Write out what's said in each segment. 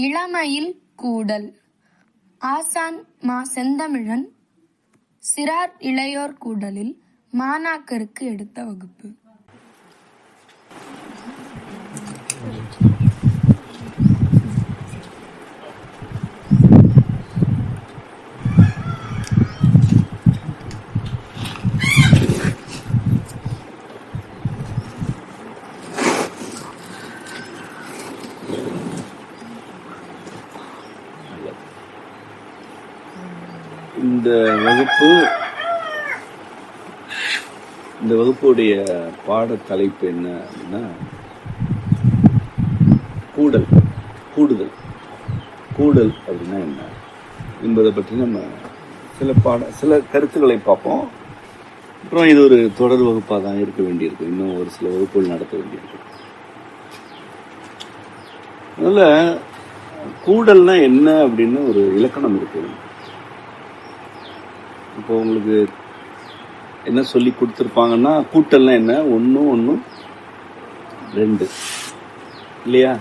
இளமையில் கூடல். ஆசான் மா. செந்தமிழன் சிறார் இளையோர் கூடலில் மாணாக்கருக்கு எடுத்த வகுப்பு. இந்த வகுப்புடைய பாட தலைப்பு என்ன அப்படின்னா, கூடல் அப்படின்னா என்ன என்பதை பற்றி நம்ம சில கருத்துக்களை பார்ப்போம். அப்புறம் இது ஒரு தொடர் வகுப்பாக தான் இருக்க வேண்டியிருக்கு, இன்னும் ஒரு சில வகுப்புகள் நடத்த வேண்டியிருக்கு. அதனால கூடல்னா என்ன அப்படின்னு ஒரு இலக்கணம் இருக்கு. இப்போ உங்களுக்கு என்ன சொல்லி கொடுத்துருப்பாங்கன்னா, கூட்டல்னா என்ன, 1 1 2 இல்லையா,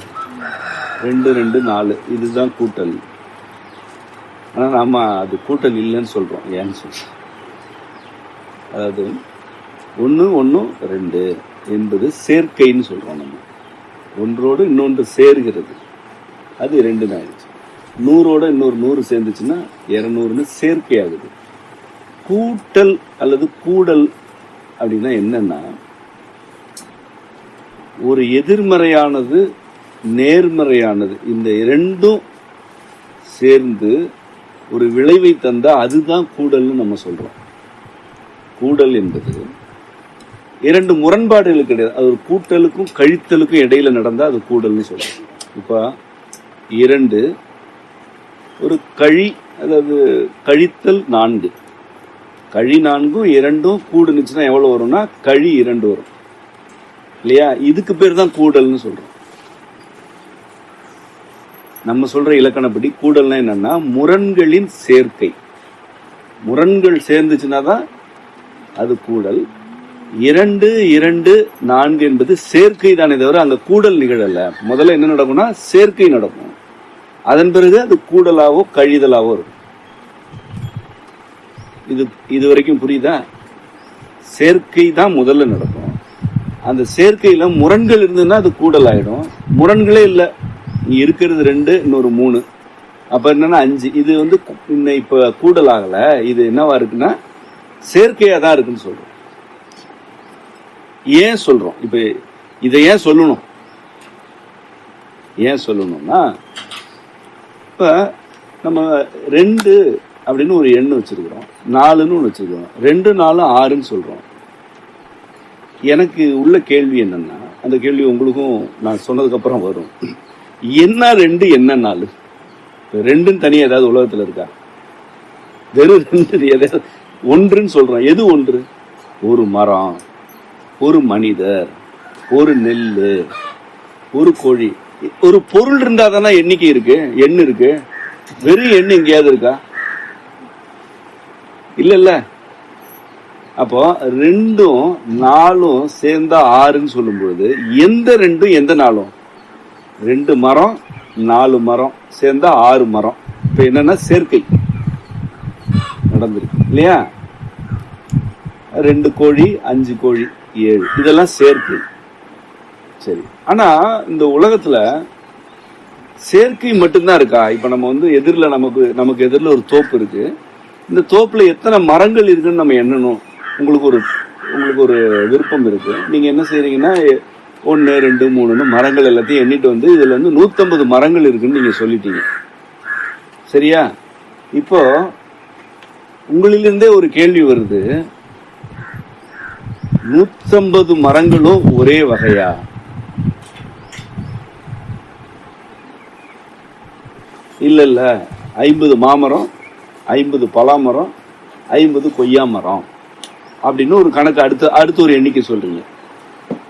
2 2 4 இதுதான் கூட்டல். ஆனால் நாம அது கூட்டல் இல்லைன்னு சொல்றோம். ஏன்னு சொல்றோம், அதாவது 1 1 2 என்பது சேர்க்கைன்னு சொல்றோம். நம்ம ஒன்றோடு இன்னொன்று சேர்கிறது, அது 2 தான் ஆயிடுச்சு. 100ஓட இன்னொரு 100 சேர்ந்துச்சுன்னா 200ன்னு சேர்க்கை ஆகுது. கூட்டல் அல்லது கூடல் அப்படின்னா என்னன்னா, ஒரு எதிர்மறையானது நேர்மறையானது இந்த இரண்டும் சேர்ந்து ஒரு விளைவை தந்தா அதுதான் கூடல்னு நம்ம சொல்றோம். கூடல் என்பது 2 முரண்பாடுகளுக்கு கிடையாது, அது ஒரு கூட்டலுக்கும் கழித்தலுக்கும் இடையில நடந்தா அது கூடல்னு சொல்றோம். இப்ப 2 ஒரு அதாவது கழித்தல் 4, கழி 4 2 கூடுனுச்சுன்னா எவ்வளவு வரும்னா கழி 2 வரும் இல்லையா. இதுக்கு பேர் தான் கூடல்னு சொல்றோம். நம்ம சொல்ற இலக்கணப்படி கூடல்னா என்னன்னா, முரண்களின் சேர்க்கை. முரண்கள் சேர்ந்துச்சுன்னா தான் அது கூடல். 2 2 4 என்பது சேர்க்கை தானே தவிர அங்க கூடல் நிகழல. முதல்ல என்ன நடக்கும்னா சேர்க்கை நடக்கும், அதன் பிறகு அது கூடலாவோ கழிதலாவோ இருக்கும். இது வரைக்கும் புரியுதா? சேர்க்கை தான் முதல்ல நடக்கும். அந்த சேர்க்கையில முரண்கள் இருந்ததுன்னா அது கூடல் ஆயிடும். முரண்களே இல்ல, நீ இருக்கிறது 2 இன்னொரு 3 அப்ப என்னன்னா 5. இது இப்ப கூடல் ஆகல, இது என்னவா இருக்குன்னா சேர்க்கையா தான் இருக்குன்னு சொல்றோம். ஏன் சொல்றோம்? இப்ப இதை ஏன் சொல்லணும்னா, இப்ப நம்ம 2 அப்படின்னு ஒரு எண்ணு வச்சிருக்கிறோம், 4ன்னு ஒன்று வச்சிருக்கிறோம், 2 4 6ன்னு சொல்றோம். எனக்கு உள்ள கேள்வி என்னன்னா, அந்த கேள்வி உங்களுக்கும் நான் சொன்னதுக்கு அப்புறம் வரும். என்ன 2 என்ன 4? 2ன்னு தனியா ஏதாவது உலகத்துல இருக்கா? வெறும் 2 எதாவது ஒன்றுன்னு சொல்றோம். எது ஒன்று? ஒரு மரம், ஒரு மனிதர், ஒரு நெல்லு, ஒரு கோழி. ஒரு பொருள் இருந்தா தானே எண்ணிக்கை இருக்கு, எண்ணு இருக்கு. வெறும் எண்ணு எங்கேயாவது இருக்கா? இல்ல. அப்போ 2 4 சேர்ந்தா 6ன்னு சொல்லும் பொழுது எந்த 2 எந்த 4? 2 மரம் 4 மரம் சேர்ந்தா 6 மரம். இப்ப என்னன்னா சேர்க்கை நடந்திருக்கு இல்லையா. 2 கோழி 5 கோழி 7 இதெல்லாம் சேர்க்கை. சரி, ஆனா இந்த உலகத்துல சேர்க்கை மட்டும்தான் இருக்கா? இப்ப நம்ம எதிரில நமக்கு எதிரில ஒரு தோப்பு இருக்கு. இந்த தோப்புல எத்தனை மரங்கள் இருக்குன்னு நம்ம எண்ணணும். உங்களுக்கு ஒரு விருப்பம் இருக்கு. நீங்க என்ன செய்யறீங்கன்னா 1 2 3ன்னு மரங்கள் எல்லாத்தையும் எண்ணிட்டு இதுல 150 மரங்கள் இருக்குன்னு நீங்க சொல்லிட்டீங்க. சரியா? இப்போ உங்களிலிருந்தே ஒரு கேள்வி வருது, 150 மரங்களும் ஒரே வகையா? இல்ல 50 மாமரம், 50 பலாமரம், 50 கொய்யா மரம் அப்படின்னு ஒரு கணக்கு அடுத்து ஒரு எண்ணிக்கை சொல்றீங்க.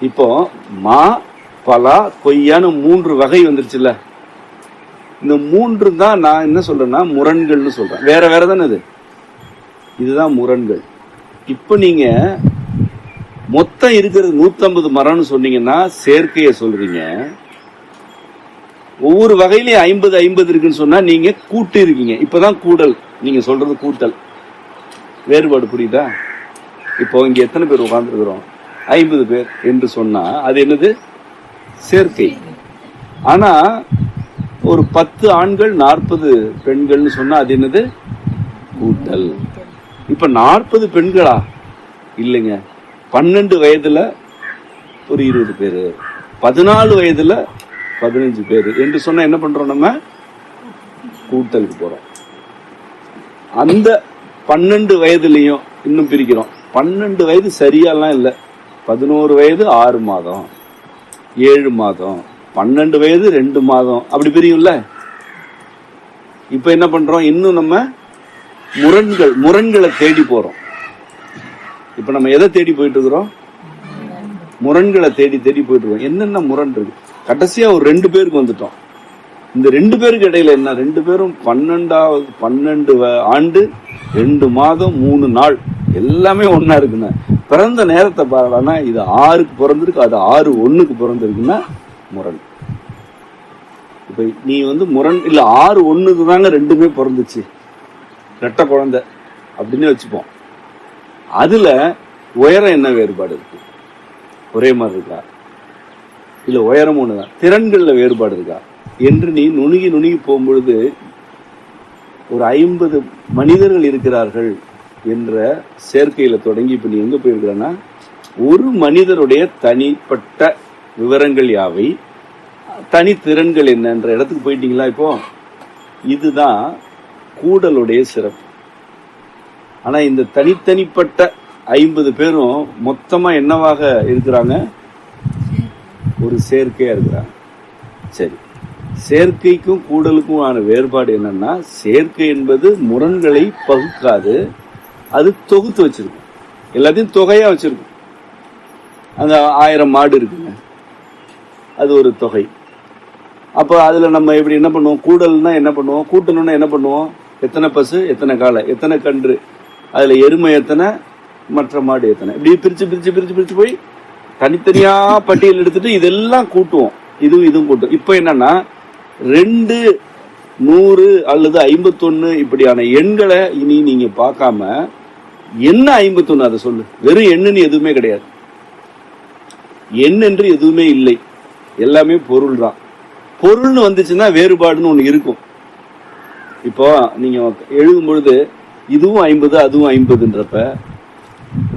இப்போ மா பலா கொய்யான்னு 3 வகை வந்துருச்சுல்ல. இந்த 3 தான் நான் என்ன சொல்றேன்னா முரண்கள்னு சொல்றேன். வேற தானே இதுதான் முரண்கள். இப்ப நீங்க மொத்தம் இருக்கிறது 150 மரம்னு சொன்னீங்கன்னா சேர்க்கைய சொல்றீங்க. ஒவ்வொரு வகையிலையும் 50 இருக்குன்னு சொன்னா நீங்க கூட்டு இருக்கீங்க. இப்பதான் கூடல், நீங்க சொல்றது கூட்டல். வேறுபாடு புரியுதா? இப்போ இங்க எத்தனை பேர் உட்கார்ந்துருக்கிறோம்? 50 பேர் என்று சொன்னா அது என்னது? சேர்க்கை. ஆனா ஒரு 10 ஆண்கள் 40 பெண்கள்னு சொன்னா அது என்னது? கூட்டல். இப்ப 40 பெண்களா? இல்லைங்க. 12 வயதுல ஒரு 20 பேரு, 14 வயதுல 15 பேரு என்று சொன்னா என்ன பண்றோம்? நம்ம கூட்டலுக்கு போறோம். அந்த 12 வயதுலயும் இன்னும் பிரிக்கிறோம். 12 வயது சரியாலாம் இல்ல. 11 வயது 6 மாதம், 7 மாதம், 12 வயது 2 மாதம், அப்படி பிரியும்ல. இப்ப என்ன பண்றோம்? இன்னும் நம்ம முரண்களை தேடி போறோம். இப்ப நம்ம எதை தேடி போயிட்டு இருக்கிறோம்? முரண்களை தேடி போயிட்டு இருக்கோம். என்னென்ன முரண் இருக்கு? கடைசியா ஒரு 2 பேருக்கு வந்துட்டோம். இந்த 2 பேருக்கு இடையில என்ன? 2 பேரும் 12 ஆண்டு 2 மாதம் 3 நாள் எல்லாமே ஒன்னா இருக்குன்னா, பிறந்த நேரத்தை பாருடா, இது 6க்கு பிறந்திருக்கு, அது 6/1 பிறந்திருக்குன்னா முரண். இப்ப நீ முரண் இல்ல, 6/1 தாங்க ரெண்டுமே பிறந்துச்சு, ரெட்டை குழந்தை அப்படின்னு வச்சுப்போம். அதுல உயரம் என்ன வேறுபாடு இருக்கு? ஒரே மாதிரி இருக்கா? இல்ல உயரம் ஒண்ணுதான், திறன்கள்ல வேறுபாடு இருக்கா என்று நீ நுணுகி போகும்பொழுது ஒரு 50 மனிதர்கள் இருக்கிறார்கள் என்ற சேர்க்கையில தொடங்கி இப்ப நீ எங்க போயிருக்கிறன்னா, ஒரு மனிதருடைய தனிப்பட்ட விவரங்கள் யாவை, தனித்திறன்கள் என்னன்ற இடத்துக்கு போயிட்டீங்களா? இப்போ இதுதான் கூடலுடைய சிறப்பு. ஆனா இந்த தனித்தனிப்பட்ட 50 பேரும் மொத்தமா என்னவாக இருக்கிறாங்க? ஒரு சேர்க்கையா இருக்கிறாங்க. சரி, சேர்க்கைக்கும் கூடலுக்கும் ஆன வேறுபாடு என்னன்னா, சேர்க்கை என்பது முரண்களை பகுக்காது, அது தொகுத்து வச்சிருக்கும், எல்லாத்தையும் தொகையா வச்சிருக்கும். அந்த 1000 மாடு இருக்குங்க, அது ஒரு தொகை. அப்ப அதுல நம்ம எப்படி என்ன பண்ணுவோம்? கூடல்னா என்ன பண்ணுவோம்? கூட்டணும்னா என்ன பண்ணுவோம்? எத்தனை பசு, எத்தனை காளை, எத்தனை கன்று, அதுல எருமை எத்தனை, மற்ற மாடு எத்தனை, இப்படி பிரிச்சு போய் தனித்தனியா பட்டியல் எடுத்துட்டு இதெல்லாம் கூட்டுவோம். இதுவும் கூட்டும். இப்ப என்னன்னா 2, 100 அல்லது 51 இப்படியான எண்களை இனி நீங்க பார்க்காம, என்ன 51 அதை சொல்லு. வெறும் எண்ணுன்னு எதுவுமே கிடையாது. எண் என்று எதுவுமே இல்லை, எல்லாமே பொருள் தான். பொருள்னு வந்துச்சுன்னா வேறுபாடுன்னு ஒண்ணு இருக்கும். இப்போ நீங்க எழுதும் பொழுது இதுவும் 50 அதுவும் 50ன்றப்ப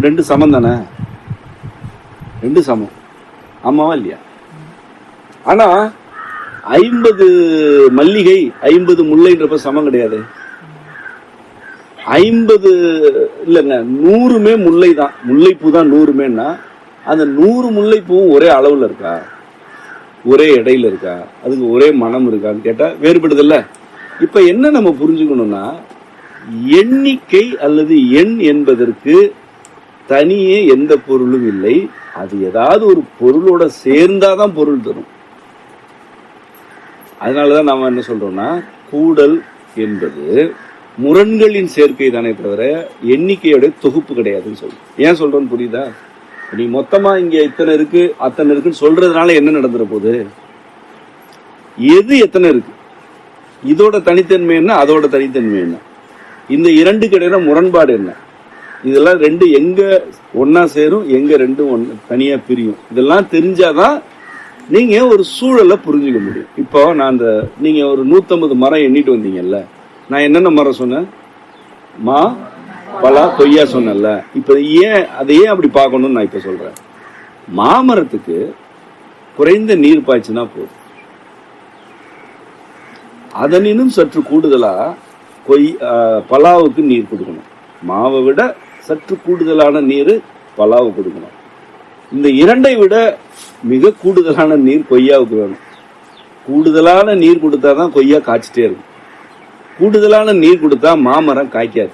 2 சமம் தானே? 2 சமம், ஆமாவா இல்லையா? ஆனா 50 மல்லிகை 50 முல்லைன்றப்ப சமம் கிடையாது. 50 இல்லைங்க, 100மே முல்லை தான், முல்லைப்பூ தான் 100மேன்னா அந்த 100 முல்லைப்பூவும் ஒரே அளவுல இருக்கா? ஒரே இடையில இருக்கா? அதுக்கு ஒரே மனம் இருக்கான்னு கேட்டா வேறுபடுதல்ல. இப்ப என்ன நம்ம புரிஞ்சுக்கணும்னா, எண்ணிக்கை அல்லது எண் என்பதற்கு தனியே எந்த பொருளும் இல்லை. அது ஏதாவது ஒரு பொருளோட சேர்ந்தாதான் பொருள் தரும். அதனாலதான் நாம என்ன சொல்றோம்னா, கூடல் என்பது முரண்களின் சேர்க்கை தானே தவிர எண்ணிக்கையோட தொகுப்பு கிடையாதுன்னு சொல்றோம். ஏன் சொல்றோம்னு புரியுதா? நீ மொத்தமா இங்க இத்தனை இருக்கு அத்தனை இருக்குன்னு சொல்றதுனால என்ன நடந்துற போகுது? எது எத்தனை இருக்கு, இதோட தனித்தன்மை என்ன, அதோட தனித்தன்மை என்ன, இந்த 2க்கு இடையில முரண்பாடு என்ன, இதெல்லாம் 2 எங்க ஒன்னா சேரும், எங்க 2 தனியா பிரியும், இதெல்லாம் தெரிஞ்சாதான் நீங்க ஒரு சூழலை புரிஞ்சுக்க முடியும். இப்போ நான் நீங்க ஒரு 150 மரம் எண்ணிட்டு வந்தீங்கல்ல, நான் என்னென்ன மரம் சொன்னேன்? மா, பலா, கொய்யா சொன்னல. இப்ப அதையே அப்படி பார்க்கணும்னு நான் இப்ப சொல்றேன். மாமரத்துக்கு குறைந்த நீர் பாய்ச்சினா போதும், அதனினும் சற்று கூடுதலா பலாவுக்கு நீர் கொடுக்கணும். மாவை விட சற்று கூடுதலான நீர் பலாவு கொடுக்கணும். இந்த 2ஐ விட மிக கூடுதலான நீர் கொய்யாவுக்கு வேணும். கூடுதலான நீர் கொடுத்தாதான் கொய்யா காய்ச்சிட்டே இருக்கும். கூடுதலான நீர் கொடுத்தா மாமரம் காய்க்காது,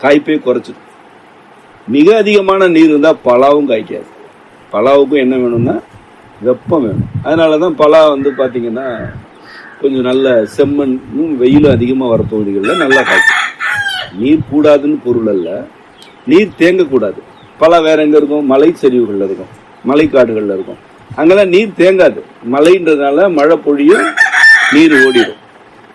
காய்ப்பே குறைச்சிடும். மிக அதிகமான நீர் இருந்தா பலாவும் காய்க்காது. பலாவுக்கும் என்ன வேணும்னா வெப்பம் வேணும். அதனாலதான் பலா பாத்தீங்கன்னா கொஞ்சம் நல்ல செம்மண்ணும் வெயிலும் அதிகமா வர பகுதிகளில் நல்லா காய்க்கும். நீர் கூடாதுன்னு பொருள் அல்ல, நீர் தேங்கக்கூடாது. பலா வேற எங்க இருக்கும்? மலை சரிவுகள்ல இருக்கும், மலைக்காடுகள்ல இருக்கும். அங்கெல்லாம் நீர் தேங்காது, மலைன்றதுனால மழை பொழியும், நீர் ஓடிடும்.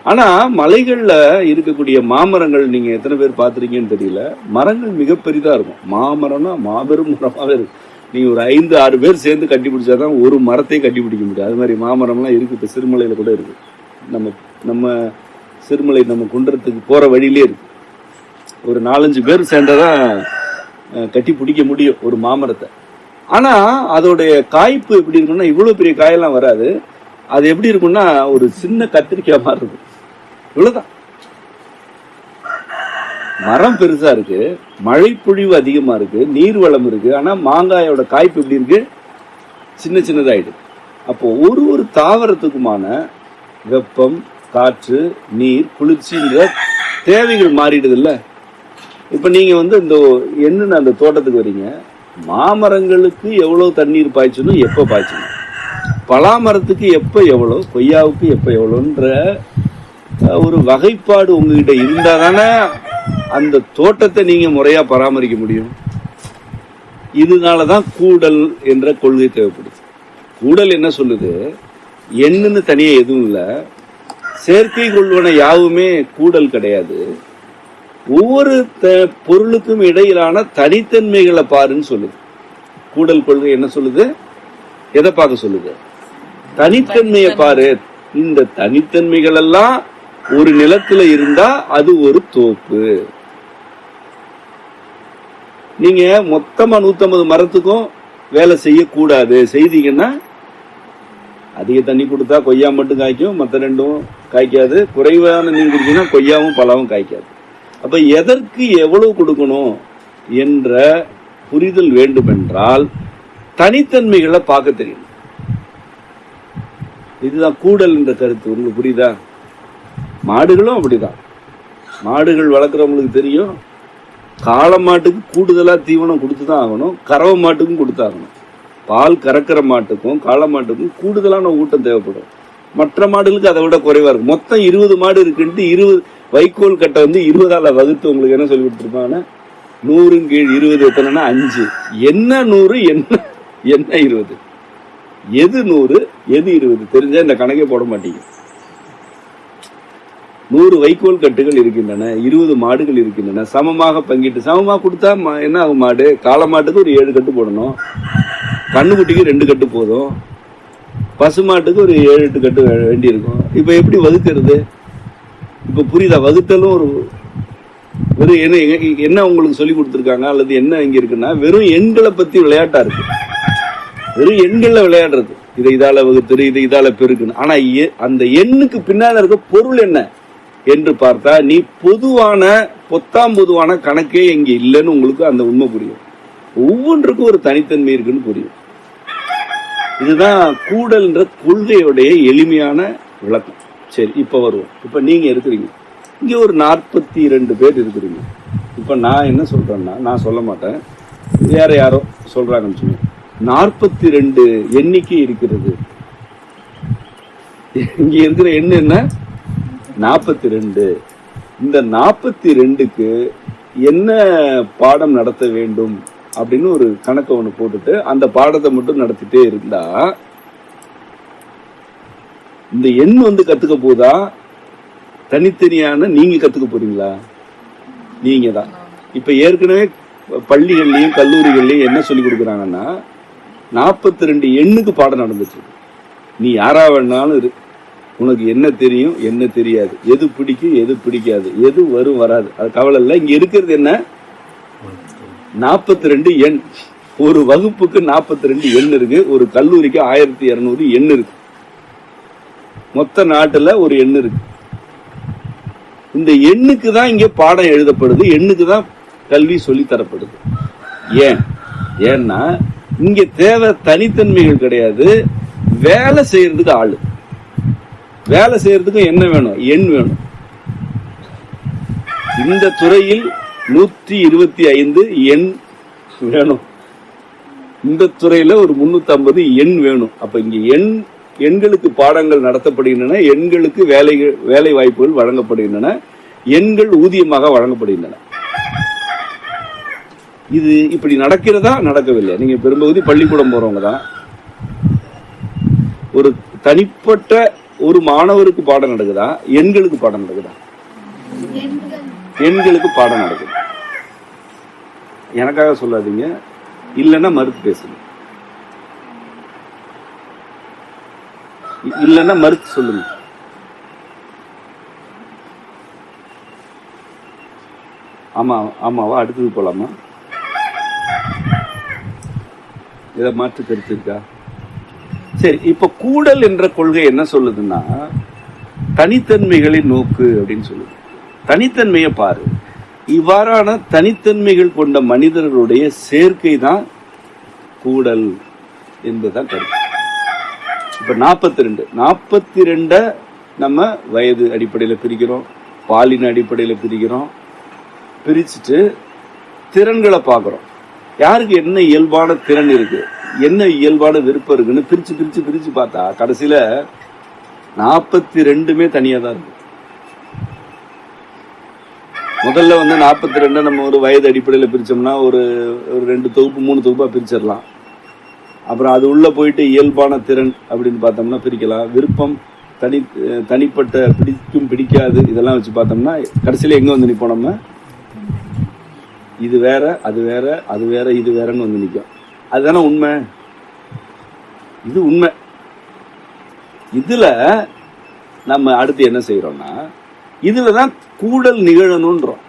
ஆனா மலைகள்ல இருக்கக்கூடிய மாமரங்கள் நீங்க எத்தனை பேர் பார்த்திருக்கீங்கன்னு தெரியல, மரங்கள் மிக பெரிதா இருக்கும். மாமரம்னா மாபெரும் மரமாவே இருக்கும். நீங்க ஒரு 5-6 பேர் சேர்ந்து கட்டி பிடிச்சாதான் ஒரு மரத்தையும் கட்டி பிடிக்க முடியும். அது மாதிரி மாமரம்லாம் இருக்கு. இப்ப சிறுமலையில கூட இருக்கு. நம்ம சிறுமலை நம்ம குன்றத்துக்கு போற வழியிலே இருக்கு. ஒரு 4-5 பேர் சேர்ந்ததான் கட்டி பிடிக்க முடியும் ஒரு மாமரத்தை. ஆனா அதோடைய காய்ப்பு எப்படி இருக்குன்னா, இவ்வளவு பெரிய காயெல்லாம் வராது. அது எப்படி இருக்கும்னா ஒரு சின்ன கத்திரிக்காய் மாதிரி இருக்கும். இவ்வளவுதான். மரம் பெருசா இருக்கு, மழை பொழிவு அதிகமா இருக்கு, நீர் வளம் இருக்கு. ஆனா மாங்காயோட காய்ப்பு எப்படி இருக்கு? சின்ன சின்னதாயிடுது. அப்போ ஒரு தாவரத்துக்குமான வெப்பம், காற்று, நீர், குளிர்ச்சின்ற தேவைகள் மாறிடுது இல்ல. இப்ப நீங்க இந்த என்னன்னு அந்த தோட்டத்துக்கு வரீங்க, மாமரங்களுக்கு எவ்வளவு தண்ணீர் பாய்ச்சணும், எப்ப பாய்ச்சணும், பலாமரத்துக்கு எப்ப எவ்வளவு, கொய்யாவுக்கு எப்ப எவ்வளவுன்ற ஒரு வகைப்பாடு உங்ககிட்ட இருந்தாதானே அந்த தோட்டத்தை நீங்க முறையா பராமரிக்க முடியும். இதனாலதான் கூடல் என்ற கொள்கை தேவைப்படுது. கூடல் என்ன சொல்லுது? எண்ணுன்னு தனியா எதுவும் இல்ல, செயற்கை கொள்வன யாவுமே கூடல் கிடையாது. ஒவ்வொரு பொருளுக்கும் இடையிலான தனித்தன்மைகளை பாருன்னு சொல்லுது. கூடல் கொள்கை என்ன சொல்லுது? எதை பார்க்க சொல்லுது? தனித்தன்மையை பாரு. இந்த தனித்தன்மைகள் எல்லாம் ஒரு நிலத்துல இருந்தா அது ஒரு தோப்பு. நீங்க மொத்தமா 150 மரத்துக்கும் வேலை செய்யக்கூடாது. செய்தீங்கன்னா அதிக தண்ணி கொடுத்தா கொய்யா மட்டும் காய்க்கும், மற்ற ரெண்டும் காய்க்காது. குறைவான நீர் குடிச்சீங்கன்னா கொய்யாவும் பலாவும் காய்க்காது. அப்ப எதற்கு எவ்வளவு கொடுக்கணும் என்ற புரிதல் வேண்டும் என்றால் தனித்தன்மைகளை பார்க்க தெரியும். இதுதான் கூடல் என்ற கருத்து. உங்களுக்கு புரியுதா? மாடுகளும் அப்படிதான். மாடுகள் வளர்க்குறவங்களுக்கு தெரியும், காளை மாட்டுக்கு கூடுதலா தீவனம் கொடுத்துதான் ஆகணும், கறவை மாட்டுக்கும் கொடுத்தாகணும். பால் கறக்கிற மாட்டுக்கும் காளை மாட்டுக்கும் கூடுதலான ஊட்டம் தேவைப்படும். மற்ற மாடுகளுக்கு அதை விட குறைவா இருக்கும். மொத்தம் 20 மாடு இருக்குன்ட்டு 20 வைக்கோல் கட்டை 20ஆல வகுத்து உங்களுக்கு என்ன சொல்லி கொடுத்துருப்பாங்கன்னா 100 கீழ் 20 எத்தனைன்னா 5. என்ன 100 என்ன 20? எது 100 எது 20 தெரிஞ்சா இந்த கணக்கே போட மாட்டீங்க. 100 வைக்கோல் கட்டுகள் இருக்கின்றன, 20 மாடுகள் இருக்கின்றன. சமமாக பங்கிட்டு சமமாக கொடுத்தா என்ன ஆகும்? மாடு காளை மாட்டுக்கு ஒரு 7 கட்டு போடணும், கண்ணுக்குட்டிக்கு 2 கட்டு போதும், பசுமாட்டுக்கு ஒரு 7-8 கட்டு வேண்டி இருக்கும். இப்ப எப்படி வகுக்கிறது? இப்ப புரியுதா? வகுத்தலும் வெறும் என்ன உங்களுக்கு சொல்லி கொடுத்துருக்காங்க அல்லது என்ன இங்க இருக்குன்னா வெறும் எண்களை பத்தி விளையாட்டா இருக்கு. வெறும் எண்கள்ல விளையாடுறது. இதால வகுத்துரு, இதால பெருக்குன்னு. ஆனா அந்த எண்ணுக்கு பின்னால இருக்க பொருள் என்ன என்று பார்த்தா நீ பொதுவான கணக்கே இங்க இல்லைன்னு உங்களுக்கு அந்த உண்மை புரியும். ஒவ்வொன்றுக்கும் ஒரு தனித்தன்மை இருக்குன்னு புரியும். இதுதான் கூடல்ன்ற கொள்கையுடைய எளிமையான விளக்கம். சரி, இப்ப வருவோம். இப்ப நீங்க இருக்கிறீங்க இங்க ஒரு 42 பேர் இருக்கிறீங்க. இப்ப நான் என்ன சொல்றேன்னா, நான் சொல்ல மாட்டேன், வேற யாரோ சொல்றாங்கன்னு சொல்லி 42 எண்ணிக்கை இருக்கிறது. இங்க இருக்கிற எண்ணு என்ன? 42. இந்த 42க்கு என்ன பாடம் நடத்த வேண்டும் அப்படின்னு ஒரு கணக்கை ஒண்ணு போட்டுட்டு அந்த பாடத்தை மட்டும் நடத்திட்டே இருந்தா இந்த எண் கத்துக்க போதா, தனித்தனியான நீங்க கத்துக்க போறீங்களா? நீங்க தான். இப்ப ஏற்கனவே பள்ளிகள்லயும் கல்லூரிகள்லயும் என்ன சொல்லி கொடுக்குறாங்கன்னா 42 எண்ணுக்கு பாடம் நடந்துச்சு. நீ யாரா வேணாலும் இரு, உனக்கு என்ன தெரியும் என்ன தெரியாது, எது பிடிக்கும் எது பிடிக்காது, எது வரும் வராது, அது கவலை இல்லை. இங்க இருக்கிறது என்ன? 42 எண். ஒரு வகுப்புக்கு 42 எண் இருக்கு. ஒரு கல்லூரிக்கு 1200 எண் இருக்கு. மொத்த நாட்டுல ஒரு எண் இருக்கு. இந்த எண்ணுக்கு தான் இங்க பாடம் எழுதப்படுது, எண்ணுக்கு தான் கல்வி சொல்லி தரப்படுது. ஏன்னா இங்க தேவை தனித்தன்மைகள் கிடையாது, வேலை செய்யறதுக்கு ஆளு. வேலை செய்யறதுக்கு என்ன வேணும்? எண் வேணும். இந்த துறையில் 125 எண் வேணும். இந்த துறையில ஒரு 350 எண் வேணும். அப்ப இங்க எண்களுக்கு பாடங்கள் நடத்தப்படுகின்றன, எண்களுக்கு வேலை வாய்ப்புகள் வழங்கப்படுகின்றன, எண்கள் ஊதியமாக வழங்கப்படுகின்றன. இது இப்படி நடக்கிறதா? நடக்கவில்லை. நீங்க பெரும்பகுதி பள்ளிக்கூடம் போறவங்க தான். ஒரு தனிப்பட்ட ஒரு மாணவருக்கு பாடம் நடக்குதா, எண்களுக்கு பாடம் நடக்குதா? எண்களுக்கு பாடம் நடக்குது. எனக்காக சொல்லாதீங்க, இல்லைன்னா மறுத்து பேசுங்க, இல்லைன்னா மறுத்து சொல்லுங்க. ஆமா ஆமாவா? அடுத்தது போலாமா? இதை மாற்று கருத்து இருக்கா? சரி, இப்ப கூடல் என்ற கொள்கை என்ன சொல்லுதுன்னா, தனித்தன்மைகளின் நோக்கு அப்படின்னு சொல்லுது. தனித்தன்மையை பாரு. இவ்வாறான தனித்தன்மைகள் கொண்ட மனிதர்களுடைய சேர்க்கை தான் கூடல் என்பதுதான் கருத்து. இப்ப 42 நம்ம வயது அடிப்படையில் பிரிக்கிறோம், பாலின அடிப்படையில் பிரிக்கிறோம். பிரிச்சுட்டு திறன்களை பார்க்கிறோம். யாருக்கு என்ன இயல்பான திறன் இருக்கு, என்ன இயல்பான விருப்பம் இருக்குன்னு பிரிச்சு பிரிச்சு பிரிச்சு பார்த்தா கடைசியில 42 தனியா தான் இருக்கு. முதல்ல 42 நம்ம ஒரு வயது அடிப்படையில் பிரிச்சோம்னா ஒரு 2 தொகுப்பு 3 தொகுப்பா பிரிச்சிடலாம். அப்புறம் அது உள்ள போயிட்டு இயல்பான திறன் அப்படின்னு பார்த்தோம்னா பிரிக்கலாம். விருப்பம், தனிப்பட்ட பிடிக்கும் பிடிக்காது இதெல்லாம் வச்சு பார்த்தோம்னா கடைசியில எங்க வந்து நிப்போம் நம்ம? இது வேற, அது வேற, அது வேற, இது வேறன்னு வந்து நிற்கும். அதுதானே உண்மை? இது உண்மை. இதுல நம்ம அடுத்து என்ன செய்யறோம்னா, இதுலதான் கூடல் நிகழணும்ன்றோம்.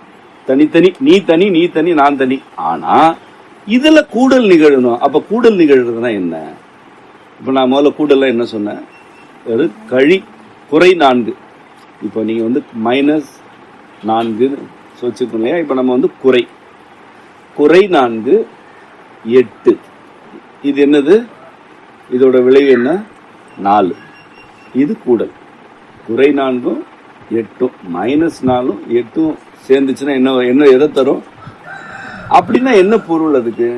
தனித்தனி, நீ தனி, நீ தனி, நான் தனி. ஆனா இதுல கூடல் நிகழணும். அப்ப கூடல் நிகழ்றதுனா என்ன? இப்ப நான் முதல்ல கூடல்லாம் என்ன சொன்னேன்? ஒரு குறை 4. இப்போ நீங்க -4 வச்சுக்கோங்க இல்லையா? இப்ப நம்ம குறை 4 8. இது என்னது? இதோட விளைவு என்ன? 4. இது கூடல். குறை 4 8 -4 8 சேர்ந்துச்சுன்னா என்ன எதை தரும்? அப்படின்னா என்ன பொருள் அதுக்கு?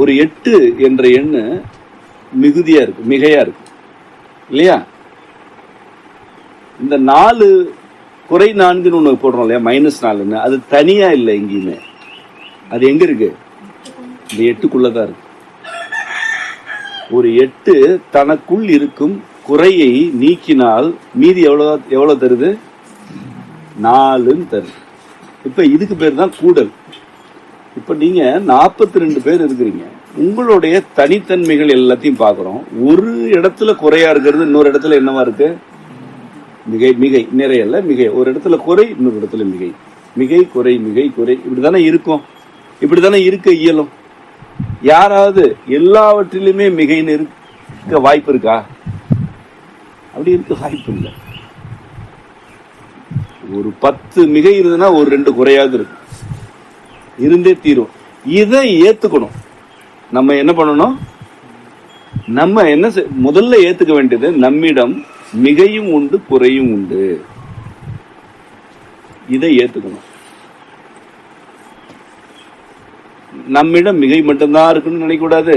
ஒரு 8 என்ற எண்ணு மிகுதியா இருக்கு, மிகையா இருக்கு இல்லையா? இந்த 4 குறை 4ன்னு ஒண்ணு போடுறோம் இல்லையா, -4ன்னு, அது தனியா இல்லை எங்கேயுமே. அது எங்க இருக்கு? இந்த 8க்குள்ளதான் இருக்கு. ஒரு 8 தனக்குள் இருக்கும் குறையை நீக்கினால் மீதி எவ்வளவு தருது? 4 தருது. இப்ப இதுக்கு பேர் தான் கூடல். இப்ப நீங்க 42 பேர் இருக்கிறீங்க. உங்களுடைய தனித்தன்மைகள் எல்லாத்தையும் பாக்குறோம். ஒரு இடத்துல குறையா இருக்கிறது, இன்னொரு இடத்துல என்னவா இருக்கு? மிகை. நிறைய இல்ல, மிகை. ஒரு இடத்துல குறை, இன்னொரு இடத்துல மிகை. மிகை குறை, மிகை குறை, இப்படித்தானே இருக்கும். இப்படித்தானே இருக்க இயலும். யாராவது எல்லாவற்றிலுமே மிகைன்னு இருக்க வாய்ப்பு இருக்கா? அப்படி இருக்க வாய்ப்பு இல்லை. ஒரு 10 மிகை இருந்ததுன்னா ஒரு 2 குறையாவது இருக்கு, இருந்தே தீரும். இதை ஏத்துக்கணும். நம்ம என்ன பண்ணணும்? நம்ம என்ன முதல்ல ஏத்துக்க வேண்டியது, நம்மிடம் மிகையும் உண்டு குறையும் உண்டு. இதை ஏத்துக்கணும். நம்மிடம் மிகை மட்டும்தான் இருக்குன்னு நினைக்க கூடாது.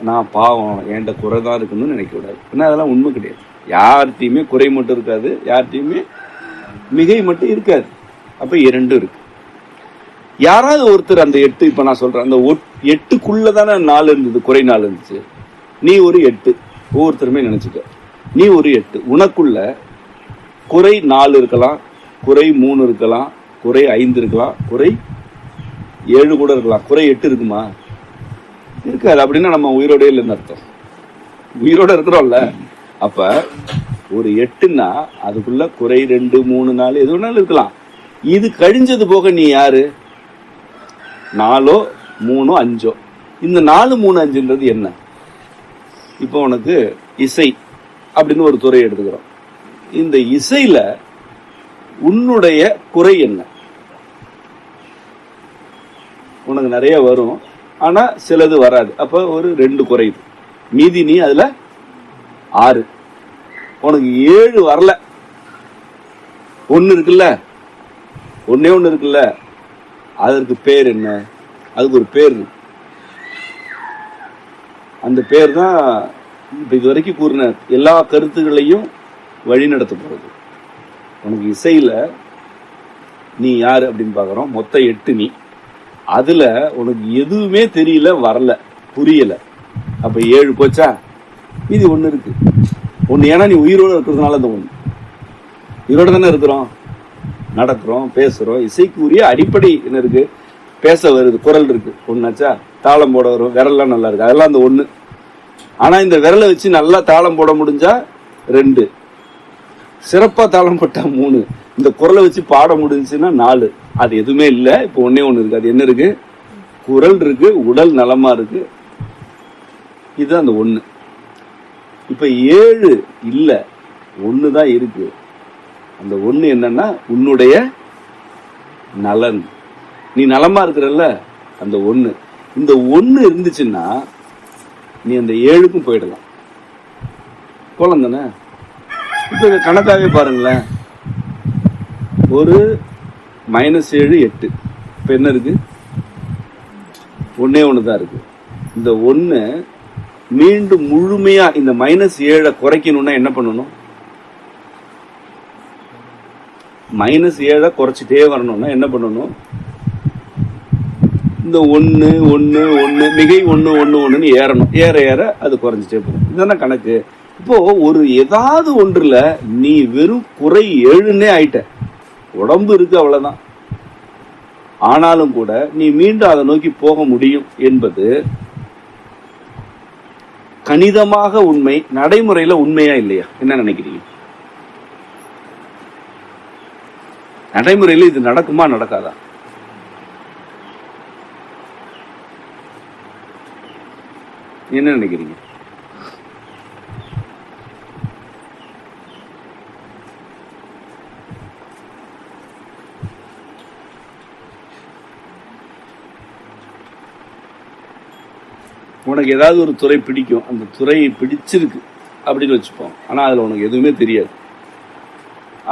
நான் பாவம், என்கிட்ட குறை தான் இருக்குன்னு நினைக்க கூடாது. ஏன்னா அதெல்லாம் உண்மை கிடையாது. யார்கிட்டையுமே குறை மட்டும் இருக்காது, யார்கிட்டையுமே மிகை மட்டும் இருக்காது. அப்ப 2 இருக்கு. யாராவது ஒருத்தர் அந்த 8, இப்ப நான் சொல்றேன், அந்த 8க்குள்ளதானே 4 இருந்தது, குறை 4 இருந்துச்சு. நீ ஒரு 8, ஒவ்வொருத்தருமே நினைச்சுக்க, நீ ஒரு 8. உனக்குள்ள குறை 4 இருக்கலாம், குறை 3 இருக்கலாம், குறை 5 இருக்கலாம், குறை 7 கூட இருக்கலாம். குறை 8 இருக்குமா? இருக்காது. அப்படின்னா நம்ம உயிரோட இல்லைன்னு அர்த்தம். உயிரோட இருக்கிறோம்ல. அப்ப ஒரு 8ன்னா அதுக்குள்ள குறை 2 3 4 எது வேணாலும் இருக்கலாம். இது கழிஞ்சது போக நீ யாரு? 4 3 5. இந்த 4 3 5ன்றது என்ன? இப்போ உனக்கு இசை அப்படின்னு ஒரு துறை எடுத்துக்கிறோம். இந்த இசையில உன்னுடைய குறை என்ன? உனக்கு நிறைய வரும், ஆனா சிலது வராது. அப்ப ஒரு 2 குறையுது. மீதி நீ அதுல 6. உனக்கு 7 வரல, 1 இருக்குல்ல, ஒன்னே 1 இருக்குல்ல. அதற்கு பேர் என்ன? அதுக்கு ஒரு பேர் இருக்கு. அந்த பேர் தான் இப்ப இதுவரைக்கும் கூறின எல்லா கருத்துக்களையும் வழி நடத்த போறது. உனக்கு இசையில நீ யாரு அப்படின்னு பாக்குறோம். மொத்தம் 8 நீ. அதுல உனக்கு எதுவுமே தெரியல, வரல, புரியல. அப்ப 7 போச்சா? மீதி ஒண்ணு இருக்கு. ஒண்ணு ஏன்னா நீ உயிரோட இருக்கிறதுனால அந்த ஒண்ணு. உயிரோட தானே இருக்கிறோம், நடக்கிறோம், பேசுறோம். இசைக்கு உரிய அடிப்படை என்ன இருக்கு? பேச வருது, குரல் இருக்கு, ஒன்னாச்சா? தாளம் போட வரும், விரல்லாம் நல்லா இருக்கு, அதெல்லாம் அந்த ஒண்ணு. ஆனா இந்த விரலை வச்சு நல்லா தாளம் போட முடிஞ்சா 2, சிறப்பா தாளம் போட்டா 3, இந்த குரலை வச்சு பாட முடிஞ்சுன்னா 4. அது எதுவுமே இல்ல. இப்ப ஒன்னே ஒண்ணு இருக்கு. அது என்ன இருக்கு? குரல் இருக்கு, உடல் நலமா இருக்கு. இது அந்த ஒண்ணு. இப்ப 7 இல்ல, 1 தான் இருக்கு. அந்த ஒண்ணு என்னன்னா உன்னுடைய நலன். நீ நலமா இருக்கிறல்ல, அந்த ஒண்ணு. இந்த ஒண்ணு இருந்துச்சுன்னா நீ அந்த 7க்கும் போயிடலாம். போலாம் தானே? இப்ப இத கணக்காவே பாருங்களேன். ஒரு -7 8. இப்ப என்ன இருக்கு? ஒன்னே ஒண்ணுதான் இருக்கு. இந்த ஒண்ணு மீண்டும் முழுமையா இந்த -7 குறைக்கணும்னா என்ன பண்ணணும்? -7 குறைச்சிட்டே வரணும்னா என்ன பண்ணணும்? இந்த 1 1 1 மிகை 1 1 1ன்னு ஏறணும். ஏற ஏற அது குறைஞ்சிட்டே போகும். இதுதானே கணக்கு. இப்போ ஒரு ஏதாவது ஒன்றுல நீ வெறும் குறை 7ன்னே ஆயிட்ட. உடம்பு இருக்கு, அவ்வளவுதான். ஆனாலும் கூட நீ மீண்டும் அதை நோக்கி போக முடியும் என்பது கணிதமாக உண்மை. நடைமுறையில உண்மையா இல்லையா? என்ன நினைக்கிறீங்க? நடைமுறையில இது நடக்குமா நடக்காதா? என்ன நினைக்கிறீங்க? உனக்கு ஏதாவது ஒரு துறை பிடிக்கும், அந்த துறை பிடிச்சிருக்கு அப்படின்னு வச்சுப்போம். ஆனா அதுல உனக்கு எதுவுமே தெரியாது.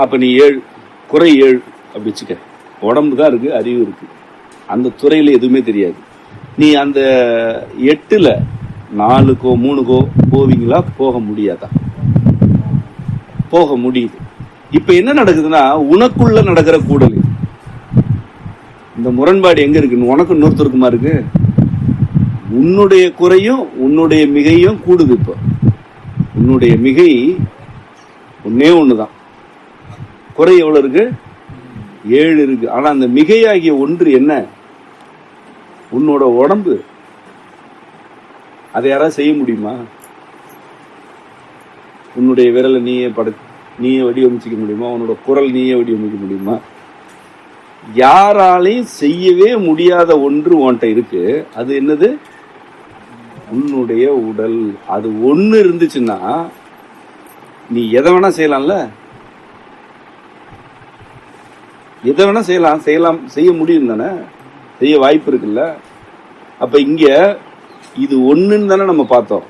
அப்ப நீ 7 குறை 7 அப்படி வச்சுக்க. உடம்பு தான் இருக்கு, அறிவு இருக்கு, அந்த துறையில எதுவுமே தெரியாது. நீ அந்த 8ல 4க்கோ 3க்கோ போவீங்களா? போக முடியாதா? போக முடியுது. இப்ப என்ன நடக்குதுன்னா உனக்குள்ள நடக்கிற கூடல். இந்த முரண்பாடு எங்க இருக்கு? உனக்கு இன்னொருத்தருக்குமா இருக்கு? உன்னுடைய குறையும் உன்னுடைய மிகையும் கூடுது. இப்ப உன்னுடைய மிகை ஒன்னே ஒண்ணுதான். குறை எவ்வளவு இருக்கு? 7 இருக்கு. ஆனா அந்த மிகையாகிய ஒன்று என்ன? உன்னோட உடம்பு. அதை யாராவது செய்ய முடியுமா? உன்னுடைய விரலை நீயே வடிவமைச்சிக்க முடியுமா? உன்னோட குரல் நீயே வடிவமைக்க முடியுமா? யாராலையும் செய்யவே முடியாத ஒன்று உன்கிட்ட இருக்கு. அது என்னது? உன்னுடைய உடல். அது ஒண்ணு இருந்துச்சுன்னா நீ எதை வேணா செய்யலாம்ல. எதை வேணா செய்ய முடியும் தானே? செய்ய வாய்ப்பு இருக்குல்ல. அப்ப இங்க இது ஒண்ணுன்னு தானே நம்ம பார்த்தோம்,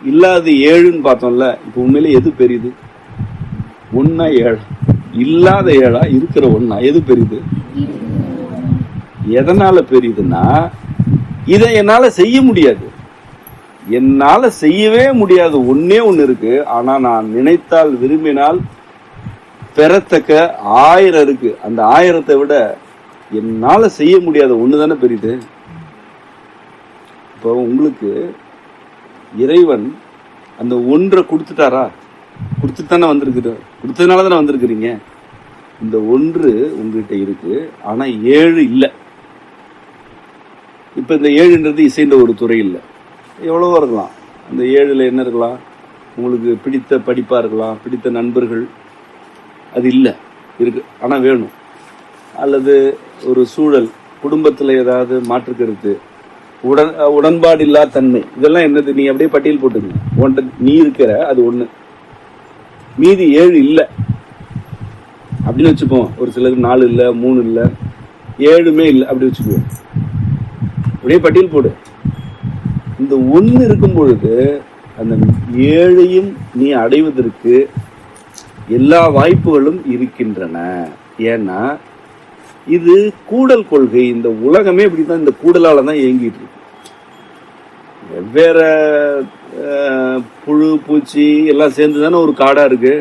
இல்லாத 7ன்னு பார்த்தோம்ல. இப்ப உண்மையில எது பெரியது? 1 7 இல்லாத 7 இருக்கிற 1 எது பெரியது? எதனால பெரியதுன்னா இதை என்னால செய்ய முடியாது. என்னால செய்யவே முடியாது ஒன்னே ஒண்ணு இருக்கு. ஆனா நான் நினைத்தால் விரும்பினால் பெறத்தக்க 1000 இருக்கு. அந்த 1000த்தை விட என்னால செய்ய முடியாத ஒண்ணு தானே பெரியது. இப்போ உங்களுக்கு இறைவன் அந்த ஒன்றை கொடுத்துட்டாரா? கொடுத்துட்டு தானே வந்திருக்கு. கொடுத்ததுனால தானே வந்திருக்கிறீங்க. இந்த ஒன்று உங்ககிட்ட இருக்கு, ஆனா 7 இல்லை. இப்ப இந்த 7ன்றது இசைன்ற ஒரு துறை இல்லை, எவ்வளவோ இருக்கலாம். அந்த 7ல என்ன இருக்கலாம்? உங்களுக்கு பிடித்த படிப்பா இருக்கலாம், பிடித்த நண்பர்கள். அது இல்லை, இருக்கு, ஆனா வேணும். அல்லது ஒரு சூழல், குடும்பத்துல ஏதாவது மாற்று கருத்து, உடன்பாடு இல்லா தன்மை, இதெல்லாம் என்னது? நீ அப்படியே பட்டியல் போட்டுங்க. உன்கிட்ட நீ இருக்கிற அது 1, மீதி 7 இல்லை அப்படின்னு வச்சுப்போம். ஒரு சிலருக்கு 4 இல்லை, 3 இல்லை, 7மே இல்லை அப்படி வச்சுக்குவோம். அப்படியே பட்டியல் போடு. இந்த 1 இருக்கும் பொழுது அந்த 7ஐயும் நீ அடைவதற்கு எல்லா வாய்ப்புகளும் இருக்கின்றன. ஏன்னா இது கூடல் கொள்கை. இந்த உலகமே இப்படிதான், இந்த கூடலால தான் இயங்கிட்டு இருக்கு. வெவ்வேறு புழு பூச்சி எல்லாம் சேர்ந்துதானே ஒரு காடா இருக்கு.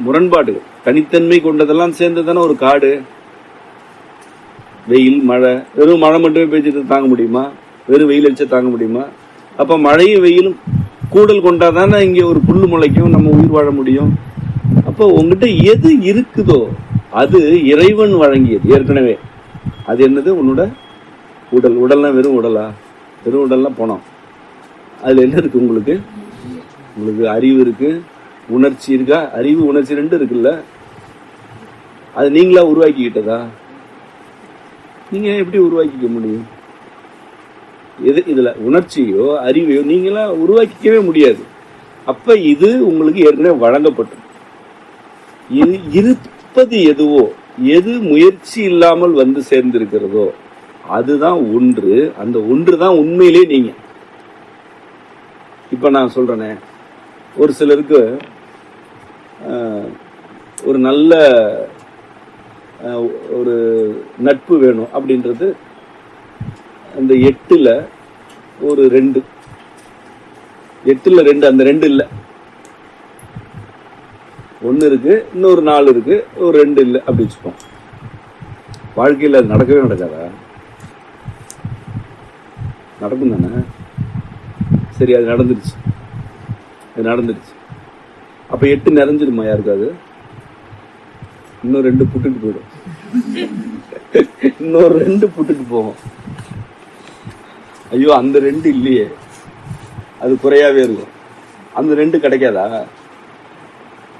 முரண்பாடு தனித்தன்மை கொண்டதெல்லாம் சேர்ந்துதானே ஒரு காடு. வெயில் மழை, வெறும் மழை மட்டுமே பேசிட்டு தாங்க முடியுமா? வெறும் வெயில் அடிச்சா தாங்க முடியுமா? அப்ப மழையும் வெயிலும் கூடல் கொண்டாதானே இங்க ஒரு புல்லு முளைக்கும், நம்ம உயிர் வாழ முடியும். அப்போ உங்ககிட்ட எது இருக்குதோ அது இறைவன் வழங்கியது ஏற்கனவே. அது என்னது? உன்னோட உடல். உடல்னா வெறும் உடலா? வெறும் உடல்லாம் போனோம். அதுல என்ன இருக்கு? உங்களுக்கு அறிவு இருக்கு, உணர்ச்சி இருக்கா? அறிவு உணர்ச்சி ரெண்டு இருக்குல்ல. அது நீங்களா உருவாக்கிக்கிட்டதா? நீங்க எப்படி உருவாக்கிக்க முடியும்? இதுல உணர்ச்சியோ அறிவையோ நீங்களா உருவாக்கிக்கவே முடியாது. அப்ப இது உங்களுக்கு ஏற்கனவே வழங்கப்பட்டது. இருப்பது எதுவோ, எது முயற்சி இல்லாமல் வந்து சேர்ந்திருக்கிறதோ அதுதான் ஒன்று. அந்த ஒன்று தான் உண்மையிலே நீங்க. இப்ப நான் சொல்றேனே, ஒரு சிலருக்கு ஒரு நல்ல ஒரு நட்பு வேணும் அப்படின்றது அந்த 8ல் ஒரு 2, 8ல் 2, அந்த 2 இல்லை, 1 இருக்கு, இன்னொரு 4 இருக்கு, ஒரு 2 இல்லை அப்படி வச்சுப்போம். வாழ்க்கையில் அது நடக்கவே நடக்காதா? நடக்கும் தானே? சரி, அது நடந்துருச்சு. அப்ப 8 நிறைஞ்சிருமா யாருக்காது? இன்னும் 2 புட்டுட்டு போயிடும். இன்னொரு 2 புட்டுட்டு போகும். ஐயோ, அந்த 2 இல்லையே, அது குறையாவே இருக்கும். அந்த 2 கிடைக்காதா?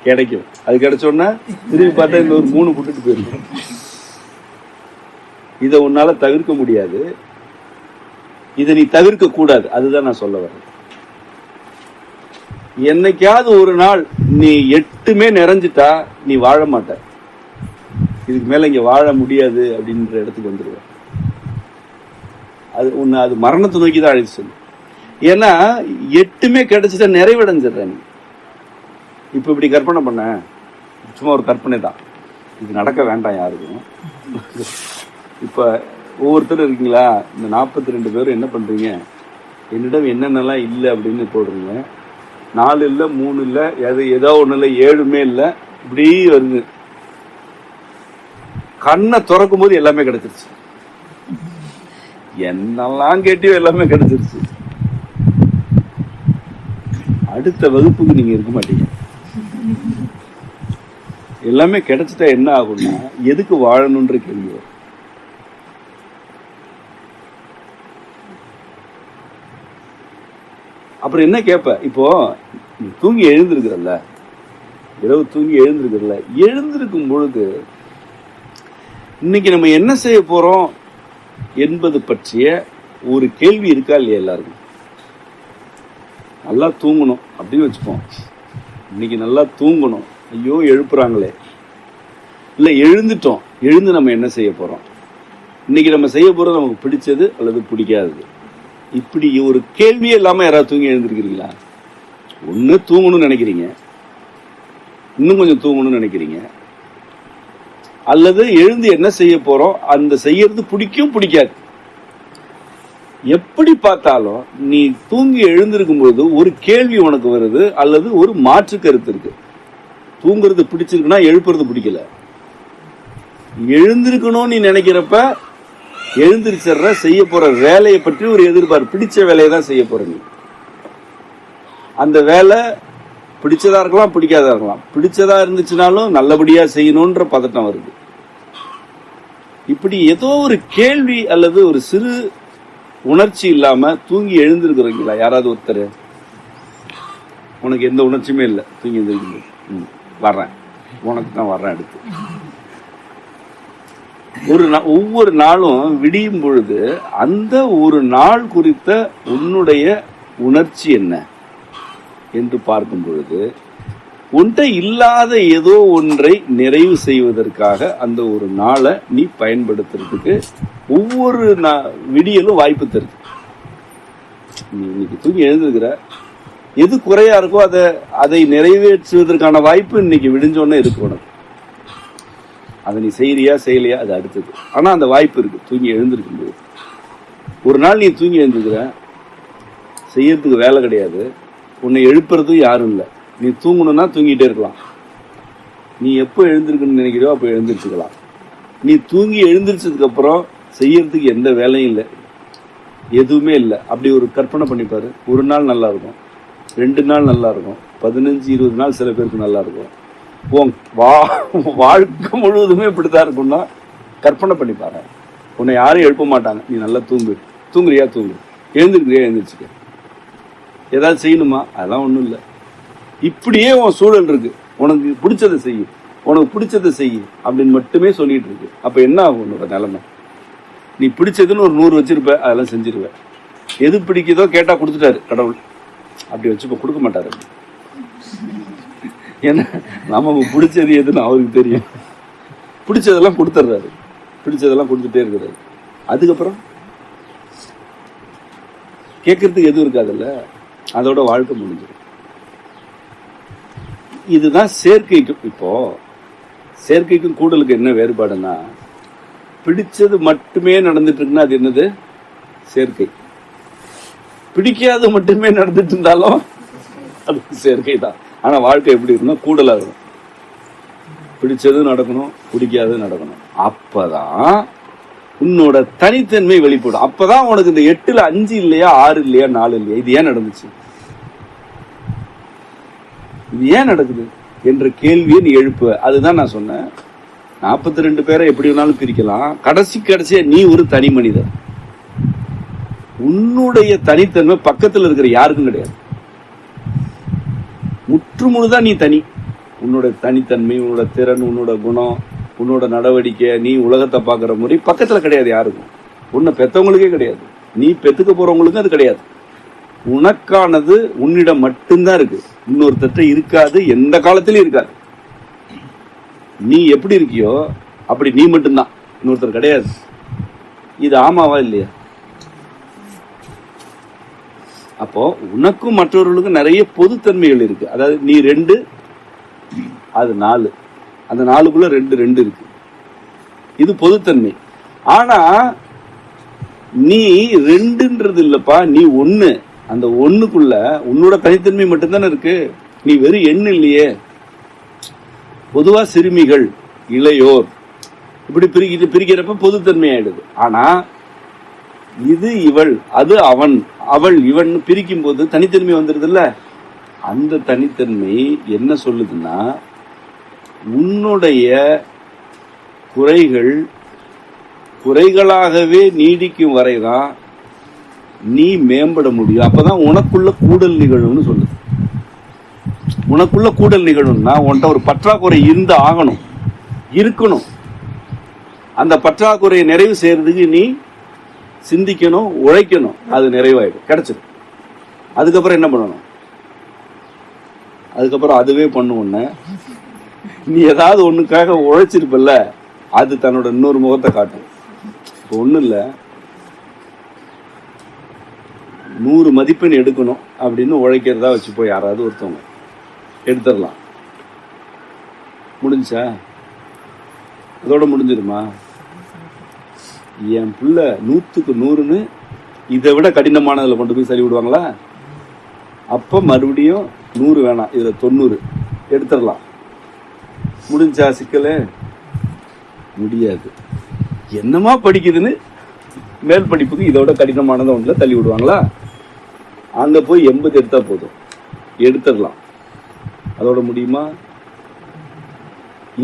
கிடைக்கும். அது கிடைச்சோன்னா திரும்பி பார்த்தா இன்னொரு 3 புட்டுட்டு போயிருக்கும். இதை உன்னால தவிர்க்க முடியாது. இதை நீ தவிர்க்க கூடாது. அதுதான் நான் சொல்ல வரேன். என்னைக்காவது ஒரு நாள் நீ 8மே நிறைஞ்சிட்டா நீ வாழ மாட்ட. இதுக்கு மேல இங்க வாழ முடியாது அப்படின்ற இடத்துக்கு வந்துடுவ. அது உன்னை அது மரணத்தை நோக்கி தான் அழைத்து சொல்லு. ஏன்னா 8மே கிடைச்சிட்டா நிறைவடைஞ்சிடுற நீ. இப்ப இப்படி கற்பனை பண்ண, சும்மா ஒரு கற்பனை தான், இது நடக்க வேண்டாம் யாருக்கும். இப்ப ஒவ்வொருத்தரும் இருக்கீங்களா, இந்த 42 பேரும் என்ன பண்றீங்க? என்னிடம் என்னென்னலாம் இல்லை அப்படின்னு போடுறீங்க. 4 இல்லை, 3 இல்லை, ஏதோ ஒண்ணு இல்லை, 7மே இல்லை, இப்படி வருது. கண்ணை திறக்கும் போது எல்லாமே கிடைச்சிருச்சு. என்னெல்லாம் கேட்டியோ எல்லாமே கிடைச்சிருச்சு. அடுத்த வகுப்புக்கு நீங்க இருக்க மாட்டீங்க. எல்லாமே கிடைச்சிட்டா என்ன ஆகும்னா, எதுக்கு வாழணும்ன்ற கேள்வி வரும். அப்புறம் என்ன கேட்ப? இப்போ தூங்கி எழுந்திருக்கிறல்ல, இரவு தூங்கி எழுந்திருக்கிறல்ல, எழுந்திருக்கும் பொழுது இன்னைக்கு நம்ம என்ன செய்ய போறோம் என்பது பற்றிய ஒரு கேள்வி இருக்கா இல்லையா எல்லாருக்கும்? நல்லா தூங்கணும் அப்படின்னு வச்சுப்போம். இன்னைக்கு நல்லா தூங்கணும். ஐயோ எழுப்புறாங்களே, இல்ல எழுந்துட்டோம், எழுந்து நம்ம என்ன செய்ய போறோம்? இன்னைக்கு நம்ம செய்ய போறது நமக்கு பிடிச்சது அல்லது பிடிக்காதது? இப்படி ஒரு கேள்வியே இல்லாம யாராவது தூங்கி எழுந்திருக்கிறீங்களா? ஒண்ணு தூங்கணும்னு நினைக்கிறீங்க, இன்னும் கொஞ்சம் தூங்கணும்னு நினைக்கிறீங்க, அல்லது எழுந்து என்ன செய்ய போறோம், அந்த செய்யறது பிடிக்கும் பிடிக்காது. எப்படி பார்த்தாலும் நீ தூங்கி எழுந்திருக்கும் போது ஒரு கேள்வி உனக்கு வருது, அல்லது ஒரு மாற்று கருத்து இருக்கு. தூங்குறது பிடிச்சிருக்குன்னா எழுப்புறது பிடிக்கல. எழுந்திருக்கணும் நீ நினைக்கிறப்ப எழுந்திருச்ச செய்ய போற வேலையை பற்றி ஒரு எதிர்பார்ப்பு. பிடிச்ச வேலையை தான் செய்ய போற நீ. அந்த வேலை பிடிச்சதா இருக்கலாம், பிடிக்காதா இருக்கலாம். பிடிச்சதா இருந்துச்சுனாலும் நல்லபடியா செய்யணும்ன்ற பதட்டம் வருது. இப்படி ஏதோ ஒரு கேள்வி அல்லது ஒரு சிறு உணர்ச்சி இல்லாம தூங்கி எழுந்திருக்கிறீங்களா யாராவது ஒருத்தர்? உனக்கு எந்த உணர்ச்சியுமே இல்லை, தூங்கி எழுந்திருக்கும். வர்றேன், உனக்கு தான் வர்றேன். அடுத்து ஒவ்வொரு நாளும் விடியும் பொழுது அந்த ஒரு நாள் குறித்த உன்னுடைய உணர்ச்சி என்ன என்று பார்க்கும் பொழுது, உன்கிட்ட இல்லாத ஏதோ ஒன்றை நிறைவு செய்வதற்காக அந்த ஒரு நாளை நீ பயன்படுத்துறதுக்கு ஒவ்வொரு விடியலும் வாய்ப்பு தருது. நீ இன்னைக்கு தூங்கி எழுந்திருக்கிற, எது குறையா இருக்கோ அதை நிறைவேற்றுவதற்கான வாய்ப்பு இன்னைக்கு விடிஞ்சோன்னு இருக்கு உனக்கு. அதை நீ செய்யறியா செய்யலையா அது அடுத்தது. ஆனா அந்த வாய்ப்பு இருக்கு தூங்கி எழுந்திருக்கும் போது. ஒரு நாள் நீ தூங்கி எழுந்திருக்கிற, செய்யறதுக்கு வேலை கிடையாது, உன்னை எழுப்புறதும் யாரும் இல்லை. நீ தூங்கணும்னா தூங்கிட்டே இருக்கலாம். நீ எப்போ எழுந்திருக்கணும்னு நினைக்கிறியோ அப்போ எழுந்திரிச்சுக்கலாம். நீ தூங்கி எழுந்திரிச்சதுக்கு அப்புறம் செய்யறதுக்கு எந்த வேலையும் இல்லை. எதுவுமே இல்லை. அப்படி ஒரு கற்பனை பண்ணிப்பாரு. ஒரு நாள் நல்லா இருக்கும், 2 நாள் நல்லா இருக்கும், 15-20 நாள் சில பேருக்கு நல்லா இருக்கும். வாழ்க்கை முழுவதுமே இப்படித்தான் இருக்கும்னா கற்பனை பண்ணிப்பாரு. உன்னை யாரும் எழுப்ப மாட்டாங்க, நீ நல்லா தூங்குறியா தூங்கு, எழுந்திருக்கிறியா எழுந்திரிச்சுக்க, ஏதாவது செய்யணுமா அதெல்லாம் ஒன்றும் இல்லை. இப்படியே உன் சூழல் இருக்கு, உனக்கு பிடிச்சதை செய்யும், உனக்கு பிடிச்சதை செய்யும் அப்படின்னு மட்டுமே சொல்லிட்டு இருக்கு. அப்ப என்ன ஆகும் உன்னோட நிலைமை? நீ பிடிச்சதுன்னு ஒரு 100 வச்சிருப்ப, அதெல்லாம் செஞ்சிருவ. எது பிடிக்குதோ கேட்டா கொடுத்துட்டாரு கடவுள், அப்படி வச்சுப்ப கொடுக்க மாட்டாரு. ஏன்னா நமக்கு பிடிச்சது எதுன்னு அவருக்கு தெரியும். பிடிச்சதெல்லாம் கொடுத்துட்றாரு, பிடிச்சதெல்லாம் கொடுத்துட்டே இருக்கிறாரு. அதுக்கப்புறம் கேட்கறதுக்கு எதுவும் இருக்காதுல்ல, அதோட வாழ்க்கை முடிஞ்சிடும். இதுதான் சேர்க்கைக்கும். இப்போ சேர்க்கைக்கும் கூடலுக்கு என்ன வேறுபாடுன்னா, பிடிச்சது மட்டுமே நடந்துட்டு இருக்குன்னா அது என்னது? சேர்க்கை. பிடிக்காது மட்டுமே நடந்துட்டு இருந்தாலும் அது சேர்க்கை தான். ஆனா வாழ்க்கை எப்படி இருக்குன்னா கூடலா இருக்கும். பிடிச்சது நடக்கணும், பிடிக்காது நடக்கணும். அப்பதான் உன்னோட தனித்தன்மை வெளிப்படும். அப்பதான் உனக்கு இந்த 8ல் 5 இல்லையா, 6 இல்லையா, 4 இல்லையா, இது ஏன் நடந்துச்சு, இது ஏன் நடக்குது என்ற கேள்வியை நீ எழுப்புவ. அதுதான் நான் சொன்னேன். 42 பேரை எப்படி வேணாலும் பிரிக்கலாம், கடைசியா நீ ஒரு தனி மனிதர். உன்னுடைய தனித்தன்மை பக்கத்தில் இருக்கிற யாருக்கும் கிடையாது. முற்றுமுழுதான் நீ தனி. உன்னோட தனித்தன்மை, உன்னோட திறன், உன்னோட குணம், உன்னோட நடவடிக்கை, நீ உலகத்தை பார்க்கிற முறை பக்கத்துல கிடையாது யாருக்கும். உன்னை பெத்தவங்களுக்கே கிடையாது, நீ பெத்துக்க போறவங்களுக்கும் அது கிடையாது. உனக்கானது உன்னிடம் மட்டும்தான் இருக்கு, இன்னொருத்தட்ட இருக்காது, எந்த காலத்திலயும் இருக்காது. நீ எப்படி இருக்கியோ அப்படி நீ மட்டும்தான், இன்னொருத்தர் கிடையாது. இது ஆமாவா இல்லையா? அப்போ உனக்கும் மற்றவர்களுக்கும் நிறைய பொதுத்தன்மைகள் இருக்கு. அதாவது நீ 2, அது 4, அந்த 4க்குள்ள 2 இருக்கு. இது பொதுத்தன்மை. ஆனா நீ 2ன்றது இல்லப்பா, நீ 1. அந்த 1க்குள்ள உன்னோட தனித்தன்மை மட்டும்தானே இருக்கு, நீ வெறும் எண்ணு இல்லையே. பொதுவா சிறுமிகள், இளையோர் இப்படி பிரிக்கிறப்ப பொதுத்தன்மை ஆயிடுது. ஆனா இது இவள், அது அவன், அவள் இவன் பிரிக்கும் போது தனித்தன்மை வந்துருது இல்ல. அந்த தனித்தன்மை என்ன சொல்லுதுன்னா, உன்னுடைய குறைகளாகவே நீடிக்கும் வரைதான் நீ மேம்பட முடியும். அப்பதான் உனக்குள்ள கூடல் நிகழும்னு சொல்லுது. உனக்குள்ள கூடல் நிகழும்னா உன்கிட்ட ஒரு பற்றாக்குறை இருந்து ஆகணும், இருக்கணும். அந்த பற்றாக்குறையை நிறைவு செய்யறதுக்கு நீ சிந்திக்கணும், உழைக்கணும். அது நிறைவாயிடும், கிடைச்சிடும். அதுக்கப்புறம் என்ன பண்ணணும்? அதுக்கப்புறம் அதுவே பண்ணுவோன்னு நீ ஏதாவது ஒண்ணுக்காக உழைச்சிருப்பல்ல, அது தன்னோட இன்னொரு முகத்தை காட்டும். இப்போ ஒண்ணும் இல்ல, 100 மதிப்பெண் எடுக்கணும் அப்படின்னு உழைக்கிறதா வச்சு போய் யாராவது ஒருத்தவங்க எடுத்துடலாம். முடிஞ்சா அதோட முடிஞ்சிருமா? என் பிள்ளை 100க்கு 100ன்னு இதை விட கடினமானதுல கொண்டு போய் சரி விடுவாங்களா? அப்ப மறுபடியும் 100 வேணாம், இதுல 90 எடுத்துடலாம். முடிஞ்சா சிக்கல? முடியாது. என்னமா படிக்குதுன்னு மேல் படிப்புக்கு இதோட கடினமானதை ஒன்றுல தள்ளி விடுவாங்களா? அங்க போய் 80 எடுத்தா போதும், எடுத்துடலாம். அதோட முடியுமா?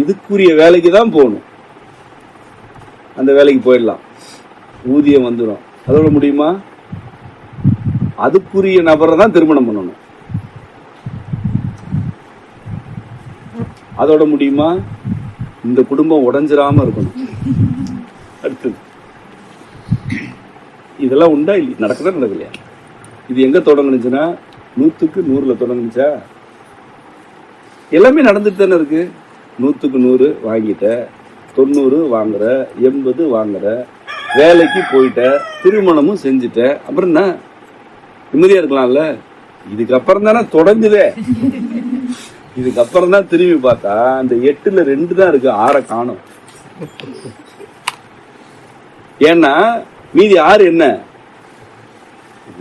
இதுக்குரிய வேலைக்கு தான் போகணும், அந்த வேலைக்கு போயிடலாம், ஊதியம் வந்துடும். அதோட முடியுமா? அதுக்குரிய நபரை தான் திருமணம் பண்ணணும். அதோட முடியுமா? இந்த குடும்பம் உடைஞ்சிராம இருக்கணும். அடுத்தது இதெல்லாம் உண்டா? இல்லை, நடக்கதான் நடக்கலையா? இது எங்க தொடங்குனுச்சுன்னா 100க்கு 100ல தொடங்குச்சா? எல்லாமே நடந்துட்டு தானே இருக்கு. 100க்கு 100 வாங்கிட்ட, 90 வாங்குற, 80 வாங்குற, வேலைக்கு போயிட்ட, திருமணமும் செஞ்சுட்ட, அப்புறம் என்ன நிம்மதியா இருக்கலாம்ல? இதுக்கப்புறம் தானே தொடங்குதே. இதுக்கப்புறம் தான் திரும்பி பார்த்தா அந்த 8ல் 2 தான் இருக்கு, 6 காணும். ஏன்னா மீதி 6 என்ன?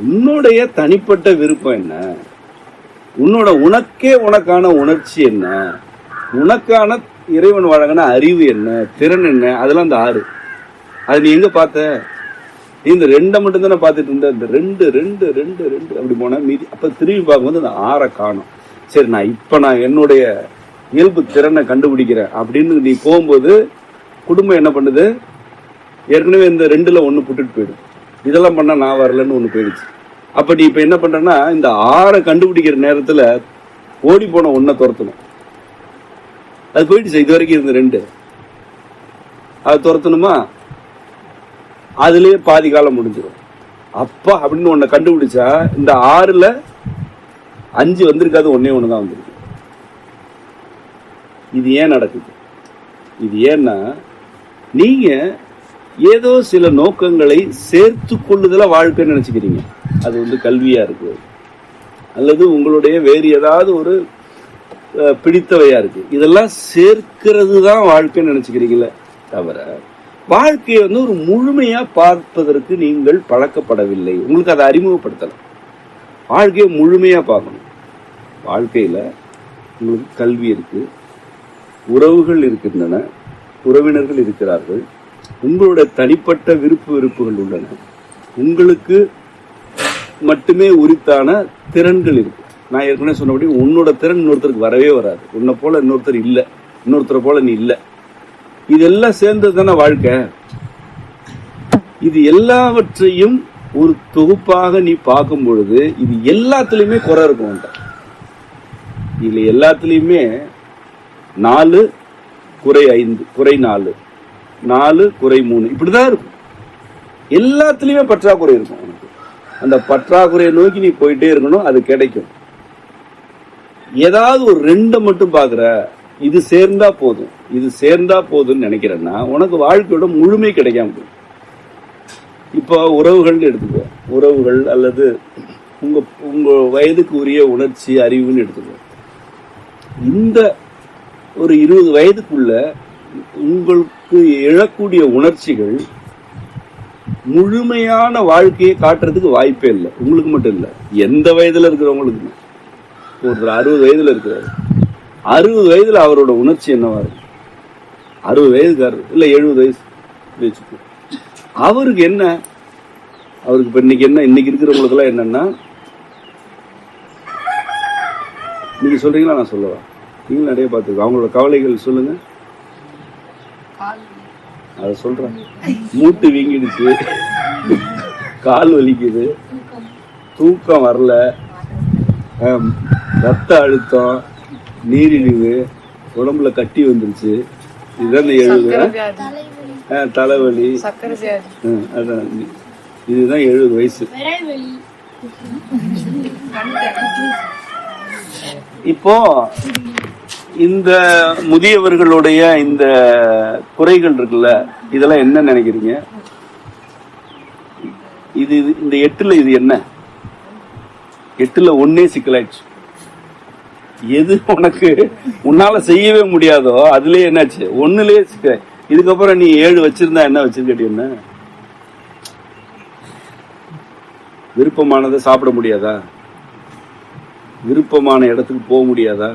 உன்னுடைய தனிப்பட்ட விருப்பம் என்ன, உனக்கே உனக்கான உணர்ச்சி என்ன, உனக்கான இறைவன் வழங்கின அறிவு என்ன, திறன் என்ன, அதெல்லாம் அந்த 6. அது நீ எங்க பார்த்த? நீ இந்த 2 மட்டும் தானே பார்த்துட்டு இருந்த, இந்த 2 2 2 2 அப்படி போனா மீதி. அப்ப திரும்பி பார்க்கும்போது அந்த 6 காணும். சரி, நான் என்னுடைய இயல்பு திறனை கண்டுபிடிக்கிறேன் அப்படின்னு நீ போகும்போது குடும்பம் என்ன பண்ணுது, ஏற்கனவே இந்த 2ல் 1 புட்டுட்டு போயிடும். இதெல்லாம் பண்ணா நான் வரலன்னு 1 போயிடுச்சு. அப்ப நீ இப்ப என்ன பண்றன்னா, இந்த 6 கண்டுபிடிக்கிற நேரத்துல ஓடி போன 1 துரத்தணும். அது போயிடுச்சு. இது வரைக்கும் இருந்த 2 அது துரத்தணுமா, அதுலயே பாதி காலம் முடிஞ்சிடும். அப்பா அப்படின்னு 1 கண்டுபிடிச்சா இந்த 6ல் 5 வந்திருக்காது, 1 தான் வந்திருக்கு. இது ஏன் நடக்குது? இது ஏன்னா நீங்க ஏதோ சில நோக்கங்களை சேர்த்து கொள்ளுதல வாழ்க்கைன்னு நினைச்சுக்கிறீங்க. அது கல்வியா இருக்கு, அல்லது உங்களுடைய வேறு ஏதாவது ஒரு பிடித்தவையா இருக்கு. இதெல்லாம் சேர்க்கிறது தான் வாழ்க்கைன்னு நினைச்சுக்கிறீங்களே தவிர வாழ்க்கையை ஒரு முழுமையா பார்ப்பதற்கு நீங்கள் பழக்கப்படவில்லை. உங்களுக்கு அதை அறிமுகப்படுத்தலாம். வாழ்க்கையை முழுமையா பார்க்கணும். வாழ்க்கையில உங்களுக்கு கல்வி இருக்கு, உறவுகள் இருக்கின்றன, உறவினர்கள் இருக்கிறார்கள், உங்களுடைய தனிப்பட்ட விருப்புகள் உள்ளன, உங்களுக்கு மட்டுமே உரித்தான திறன்கள் இருக்கு. நான் ஏற்கனவே சொன்னபடி உன்னோட திறன் இன்னொருத்தருக்கு வரவே வராது. உன்னை போல இன்னொருத்தர் இல்லை, இன்னொருத்தரை போல நீ இல்லை. இதெல்லாம் சேர்ந்தது தானே வாழ்க்கை. இது எல்லாவற்றையும் ஒரு தொகுப்பாக நீ பார்க்கும் பொழுது இது எல்லாத்துலயுமே குறை இருக்கும். இதுல எல்லாத்துலயுமே 4 குறை 5 குறை 4 4 குறை 3 இப்படிதான் இருக்கும். எல்லாத்துலயுமே பற்றாக்குறை இருக்கும். உனக்கு அந்த பற்றாக்குறையை நோக்கி நீ போயிட்டே இருக்கணும், அது கிடைக்கும். ஏதாவது ஒரு 2 மட்டும் பாக்குற, இது சேர்ந்தா போதும், இது சேர்ந்தா போதும்னு நினைக்கிறேன்னா உனக்கு வாழ்க்கையோட முழுமை கிடைக்காம போகும். இப்போ உறவுகள் எடுத்துக்கோ, உறவுகள் அல்லது உங்க வயதுக்கு உரிய உணர்ச்சி அறிவுன்னு எடுத்துக்கோ. இந்த ஒரு 20 வயதுக்குள்ள உங்களுக்கு எழக்கூடிய உணர்ச்சிகள் முழுமையான வாழ்க்கையை காட்டுறதுக்கு வாய்ப்பே இல்லை. உங்களுக்கு மட்டும் இல்லை, எந்த வயதுல இருக்கிறவங்களுக்கு. ஒருத்தர் 60 வயதுல இருக்கிறாரு, 60 வயதுல அவரோட உணர்ச்சி என்னவா இருக்கு? 60 வயதுக்காரர் இல்ல 70 வயசு வச்சுக்கோ, அவருக்கு என்ன? அவருக்கு இப்ப இன்னைக்கு என்ன, இன்னைக்கு இருக்கிறவங்களுக்கு எல்லாம் என்னன்னா, நீங்க சொல்றீங்களா நான் சொல்லவா? நீங்களும் நிறைய பார்த்துருக்கோம். அவங்களோட கவலைகள் சொல்லுங்க. அத சொல்றேன். மூட்டு வீங்கிடுச்சு, கால் வலிக்குது, தூக்கம் வரல, ரத்த அழுத்தம், நீரிழிவு, உடம்புல கட்டி வந்துருச்சு, இதுதான் 70, தலைவலி, அதான் இதுதான் 70 வயசு. இப்போ இந்த முதியவர்களுடைய இந்த குறைகள் இருக்குல்ல, இதெல்லாம் என்ன நினைக்கிறீங்க? இது இந்த 8ல் இது என்ன? 8ல் 1 சிக்கலாயிடுச்சு. எது உனக்கு உன்னால செய்யவே முடியாதோ அதுலயே என்னாச்சு? 1லயே சிக்கல. இதுக்கப்புறம் நீ 7 வச்சிருந்தா என்ன வச்சிருக்கட்டி? என்ன விருப்பமானதை சாப்பிட முடியாதா? விருப்பமான இடத்துக்கு போக முடியாதா?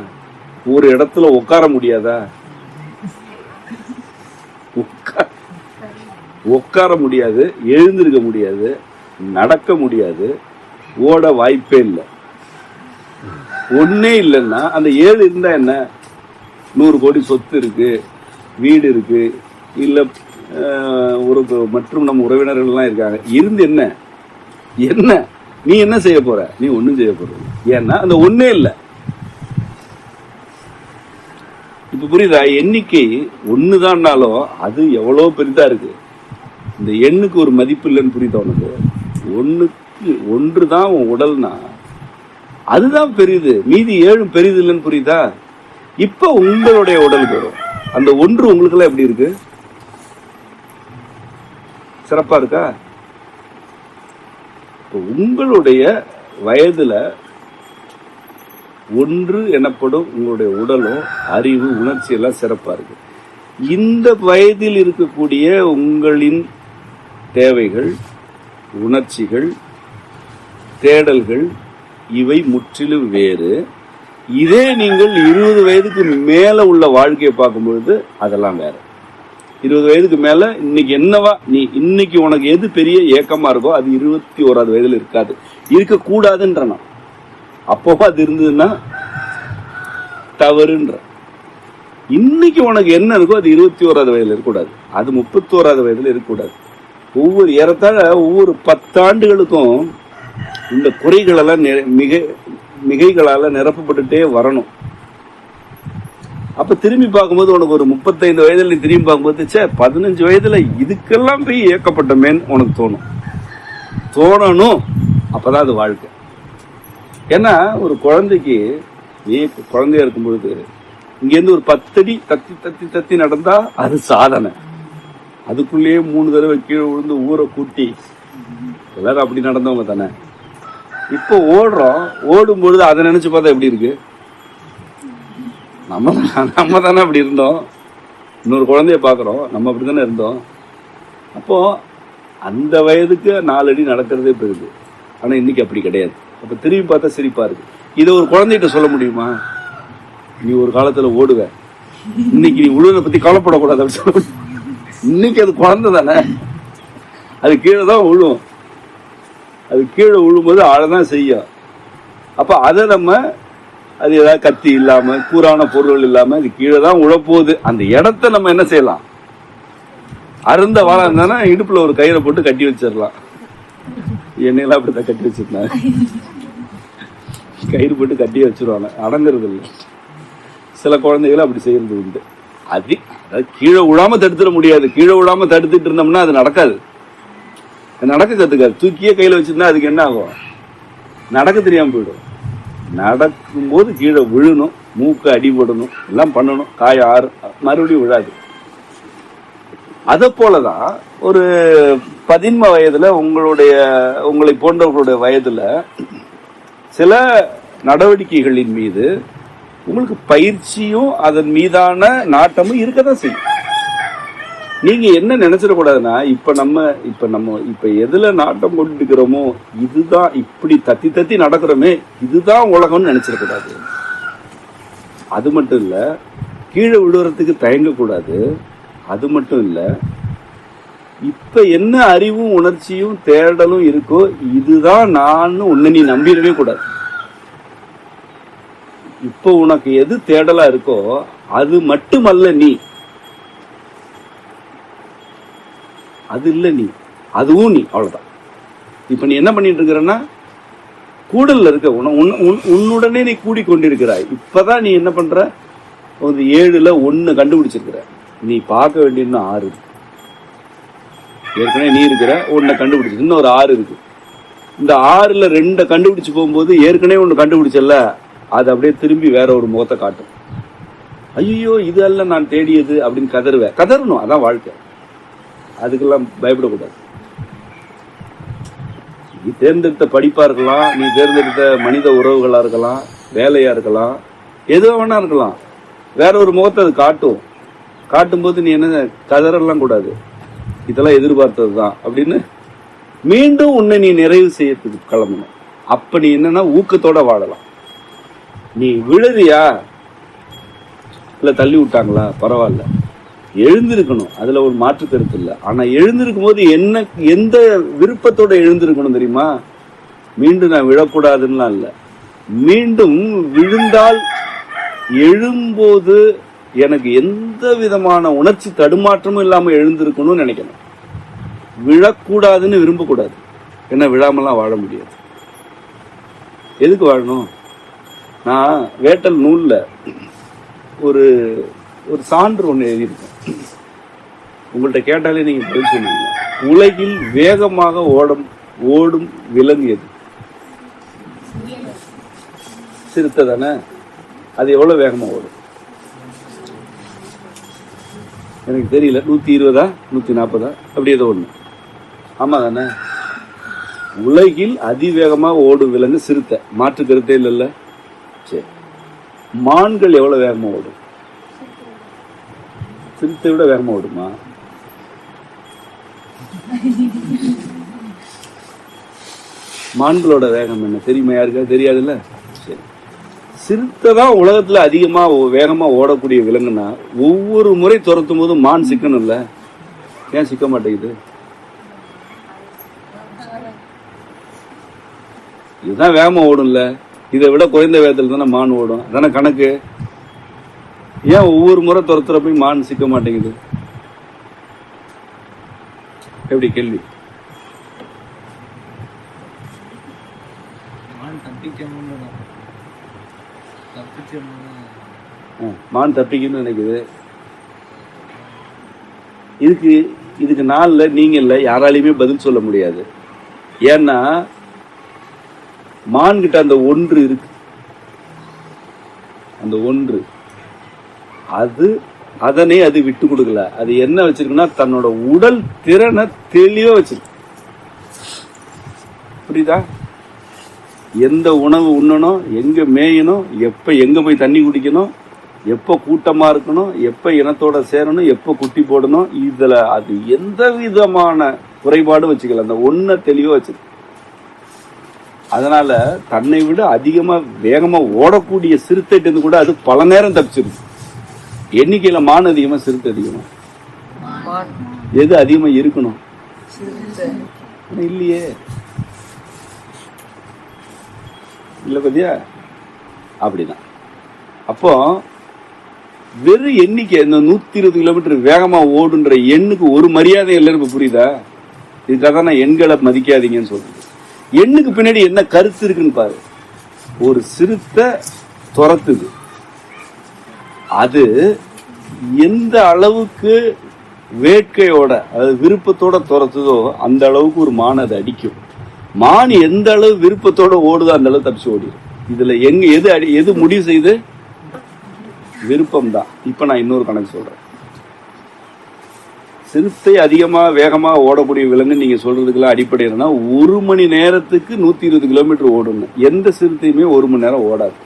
ஒரு இடத்துல உட்கார முடியாதா? உட்கார முடியாது, எழுந்திருக்க முடியாது, நடக்க முடியாது, ஓட வாய்ப்பே இல்லை. 1 இல்லைன்னா அந்த 7 இருந்தா என்ன? 100 கோடி சொத்து இருக்கு, வீடு இருக்கு, இல்ல ஒரு மற்றும் நம்ம உறவினர்கள் எல்லாம் இருக்காங்க. இருந்து என்ன என்ன நீ என்ன செய்ய போற? நீ ஒன்னும் செய்ய போற. ஏன்னா அந்த 1 இல்லை. இப்ப புரியுதா? எண்ணிக்கை 1 தான்னாலும் அது எவ்வளவு பெரிதா இருக்கு. இந்த எண்ணுக்கு ஒரு மதிப்பு இல்லைன்னு புரியுதா உனக்கு? 1 தான் உன் உடல்னா அதுதான் பெரிது, மீதி 7 பெரிது இல்லைன்னு புரியுதா? இப்ப உங்களுடைய உடலுக்கு வரும் அந்த 1 உங்களுக்கு எல்லாம் எப்படி இருக்கு? சிறப்பா இருக்கா? உங்களுடைய வயதுல 1 எனப்படும் உங்களுடைய உடலும் அறிவு உணர்ச்சி எல்லாம் சிறப்பா இருக்கு. இந்த வயதில் இருக்கக்கூடிய உங்களின் தேவைகள், உணர்ச்சிகள், தேடல்கள் இவை முற்றிலும் வேறு. இதே நீங்கள் 20 வயதுக்கு மேல உள்ள வாழ்க்கையை பார்க்கும்பொழுது அதெல்லாம் வேற. 20 வயதுக்கு மேல இன்னைக்கு என்னவா நீ இன்னைக்கு உனக்கு எது பெரிய ஏக்கமா இருக்கோ அது 21வது வயதுல இருக்காது, இருக்க கூடாதுன்ற. அப்போ அது இருந்ததுன்னா தவறுன்ற. இன்னைக்கு உனக்கு என்ன இருக்கோ அது 21வது வயதுல இருக்கக்கூடாது, அது 31வது வயதுல இருக்கக்கூடாது. ஏறத்தாழ ஒவ்வொரு 10 ஆண்டுகளுக்கும் இந்த குறைகள் எல்லாம் மிகைகளால நிரப்பப்பட்டுட்டே வரணும். அப்ப திரும்பி பார்க்கும்போது உனக்கு ஒரு 35 வயதுல நீ திரும்பி பார்க்கும்போது 15 வயதுல இதுக்கெல்லாம் போய் இயக்கப்பட்டமேன்னு உனக்கு தோணணும். அப்பதான் அது வாழ்க்கை. ஏன்னா ஒரு குழந்தைக்கு நீ குழந்தையா இருக்கும் பொழுது இங்க இருந்து ஒரு 10 அடி தத்தி நடந்தா அது சாதனை. அதுக்குள்ளேயே 3 தடவை கீழே விழுந்து ஊரை கூட்டி எல்லாரும் அப்படி நடந்தவங்க தானே. இப்போ ஓடும் பொழுது அதை நினைச்சு பார்த்தா எப்படி இருக்கு? நம்ம தானே அப்படி இருந்தோம். இன்னொரு குழந்தைய பாக்குறோம், நம்ம அப்படித்தானே இருந்தோம். அப்போ அந்த வயதுக்கு 4 அடி நடக்கிறதே பெருது. ஆனா இன்னைக்கு அப்படி கிடையாது. அப்ப திரும்பி பார்த்தா சிரிப்பா இருக்கு. இதை ஒரு குழந்தைகிட்ட சொல்ல முடியுமா? நீ ஒரு காலத்துல ஓடுவ, இன்னைக்கு நீ உழுவதை பத்தி கவலைப்படக்கூடாது அப்படின்னு சொல்ல முடியும்? இன்னைக்கு அது குழந்தை தானே, அது கீழே தான் விழும். அது கீழே விழும்போது ஆழதான் செய்யும். அப்ப அதை நம்ம அது ஏதாவது கத்தி இல்லாம கூரான பொருள் இல்லாம அது கீழே தான் உழப்போகுது. அந்த இடத்த நம்ம என்ன செய்யலாம்? அருந்த வாழ இருந்தானா இடுப்புல ஒரு கயிறை போட்டு கட்டி வச்சிடலாம். என்னையெல்லாம் அப்படித்தான் கட்டி வச்சிருந்தாங்க. கயிறு போட்டு கட்டி வச்சிருவாங்க, அடங்குறது இல்லை. சில குழந்தைகளை அப்படி செய்யறது உண்டு. அதாவது கீழே விழாம தடுத்துட முடியாது. கீழே விழாம தடுத்துட்டு இருந்தோம்னா அது நடக்காது, நடக்க கத்துக்காது. தூக்கியே கையில வச்சிருந்தா அதுக்கு என்ன ஆகும்? நடக்க தெரியாம போயிடும். நடக்கும்போது கீழே விழணும், மூக்கு அடிபடணும், எல்லாம் பண்ணணும், காய ஆறு மறுபடியும் விழாது. அத போலதான் ஒரு 15 வயதுல உங்களை போன்றவர்களுடைய வயதுல சில நடவடிக்கைகளின் மீது உங்களுக்கு பயிற்சியும் அதன் மீதான நாட்டமும் இருக்கதான் செய்யும். நீங்க என்ன நினைச்சிடக்கூடாதுன்னா இப்ப எதுல நாட்டம் கொண்டிருக்கிறோமோ இதுதான், இப்படி தத்தி நடக்கிறோமே இதுதான் உலகம்னு நினைச்சிடக்கூடாது. அது மட்டும் இல்ல, கீழே விழுறதுக்கு தயங்கக்கூடாது. அது மட்டும் இல்ல, இப்ப என்ன அறிவும் உணர்ச்சியும் தேடலும் இருக்கோ இதுதான் நான் உன்னை நீ நம்பிடவே கூடாது. இப்போ உனக்கு எது தேடலா இருக்கோ அது மட்டுமல்ல நீ, அது இல்ல நீ, அதுவும் நீ, அவ்வளவுதான். இப்ப நீ என்ன பண்ணிட்டு இருக்கிறன்னா கூடல்ல இருக்க உன்னுடனே நீ கூடிக்கொண்டிருக்கிறாய். இப்பதான் நீ என்ன பண்ற? 7ல் 1 கண்டுபிடிச்சிருக்கிற. நீ பார்க்க வேண்டிய 6 ஏற்கனவே நீ இருக்கிற 1 கண்டுபிடிச்சு, இன்னும் ஒரு 6 இருக்கு. இந்த 6ல் 2 கண்டுபிடிச்சு போகும்போது ஏற்கனவே 1 கண்டுபிடிச்சல, அது அப்படியே திரும்பி வேற ஒரு முகத்தை காட்டும். ஐயோ இது அல்ல நான் தேடியது அப்படின்னு கதறணும். அதான் வாழ்க்கை. அதுக்கெல்லாம் பயப்படக்கூடாது. நீ தேர்ந்தெடுத்த படிப்பா இருக்கலாம், நீ தேர்ந்தெடுத்த மனித உறவுகளா இருக்கலாம், வேலையா இருக்கலாம், எதுவா வேணா இருக்கலாம், வேற ஒரு முகத்தை அது காட்டும்போது நீ என்ன கதறலாம் கூடாது. இதெல்லாம் எதிர்பார்த்ததுதான் அப்படின்னு மீண்டும் உன்னை நீ நிறைவு செய்யறதுக்கு கிளம்பணும். அப்ப நீ என்னன்னா ஊக்கத்தோட வாழலாம். நீ விழுறியா, இல்ல தள்ளி விட்டாங்களா, பரவாயில்ல, எழுந்திருக்கணும், அதுல ஒரு மாற்று கருத்து இல்லை. ஆனா எழுந்திருக்கும் போது எந்த விருப்பத்தோட எழுந்திருக்கணும் தெரியுமா? மீண்டும் நான் விழக்கூடாதுன்னா இல்ல, மீண்டும் விழுந்தால் எழும்போது எனக்கு எந்த விதமான உணர்ச்சி தடுமாற்றமும் இல்லாம எழுந்திருக்கணும்னு நினைக்கணும். விழக்கூடாதுன்னு விரும்பக்கூடாது. ஏன்னா விழாமலாம் வாழ முடியாது. எதுக்கு வாழணும்? நான் வேட்டல் நூல்ல ஒரு சான்று ஒன்று எழுதியிருக்கேன். உங்கள்கிட்ட கேட்டாலே நீங்க பதில் சொல்லுவீங்க. உலகில் வேகமாக ஓடும் விலங்கு எது? சிறுத்தை தானே. அது எவ்வளவு வேகமா ஓடும்? எனக்கு தெரியல, 120 140 அப்படி ஏதோ ஒண்ணு. ஆமா தானே. உலகில் அதிவேகமாக ஓடும் விலங்கு சிறுத்தை, மாற்று கருத்தே இல்லைல்ல. சரி, மான்கள் எவ்வளவு வேகமா ஓடும்? சிறுத்தை விட வேகமா ஓடுமா? மான்களோட வேகம் என்ன தெரியுமா? யாருக்கா தெரியாதுல்ல. சரி, சிறுத்தை தான் உலகத்துல அதிகமா வேகமா ஓடக்கூடிய விலங்குனா ஒவ்வொரு முறை துரத்தும் போது மான் சிக்கணும் இல்ல, ஏன் சிக்க மாட்டேங்குது? இதுதான் வேகமா ஓடும்ல, இதை விட குறைந்த வேகத்துல தானே மான் ஓடும், அதானே கணக்கு. ஏன் ஒவ்வொரு முறை துரத்துறப்ப மான் சிக்க மாட்டேங்குது? எப்படி கேள்வி? மான் தப்பிக்கணும்னு நினைக்குது. இதுக்கு நாள்ல நீங்க இல்ல யாராலையுமே பதில் சொல்ல முடியாது. ஏன்னா மான் கிட்ட அந்த ஒன்று இருக்கு, அந்த ஒன்று அதனை அது விட்டு கொடுக்கல. அது என்ன வச்சிருக்குன்னா தன்னோட உடல் திறனை தெளிவா வச்சிருக்கு. புரியுதா? எந்த உணவு உண்ணணும், எங்க மேயணும், எப்ப எங்க போய் தண்ணி குடிக்கணும், எப்ப கூட்டமா இருக்கணும், எப்ப இனத்தோட சேரணும், எப்ப குட்டி போடணும், இதுல அது எந்த விதமான குறைபாடும் வச்சுக்கல. அந்த ஒன்ன தெளிவா வச்சிருக்கு. அதனால தன்னை விட அதிகமா வேகமா ஓடக்கூடிய சிறுத்தைட்டு கூட அது பல நேரம் தப்பிச்சிருக்கு. எண்ணிக்கையில மான் அதிகமா சிறுத்தை அதிகமா? எது அதிகமா இருக்கணும்? இல்லையே, இல்ல பத்தியா? அப்படிதான். அப்போ வெறும் எண்ணிக்கை இந்த 120 கிலோமீட்டர் வேகமா ஓடுன்ற எண்ணுக்கு ஒரு மரியாதை இல்லைன்னு புரியுதா? இதுக்காக நான் எண்களை மதிக்காதீங்கன்னு சொல்றது. எண்ணுக்கு பின்னாடி என்ன கருத்து இருக்குன்னு பாரு. ஒரு சிறுத்தை துரத்துது, அது எந்த அளவுக்கு வேட்கையோட அதாவது விருப்பத்தோட துரத்துதோ அந்த அளவுக்கு ஒரு மான் அதை அடிக்கும். மான் எந்த அளவு விருப்பத்தோட ஓடுதோ அந்த அளவு தப்பிச்சு ஓடிடும். இதுல எது முடிவு செய்து? விருப்பம் தான். இப்ப நான் இன்னொரு கணக்கு சொல்றேன். சிறுத்தை அதிகமா வேகமா ஓடக்கூடிய விலங்கு நீங்க சொல்றதுக்குலாம் அடிப்படை என்னன்னா 1 மணி நேரத்துக்கு 120 கிலோமீட்டர் ஓடணும். எந்த சிறுத்தையுமே 1 மணி நேரம் ஓடாது.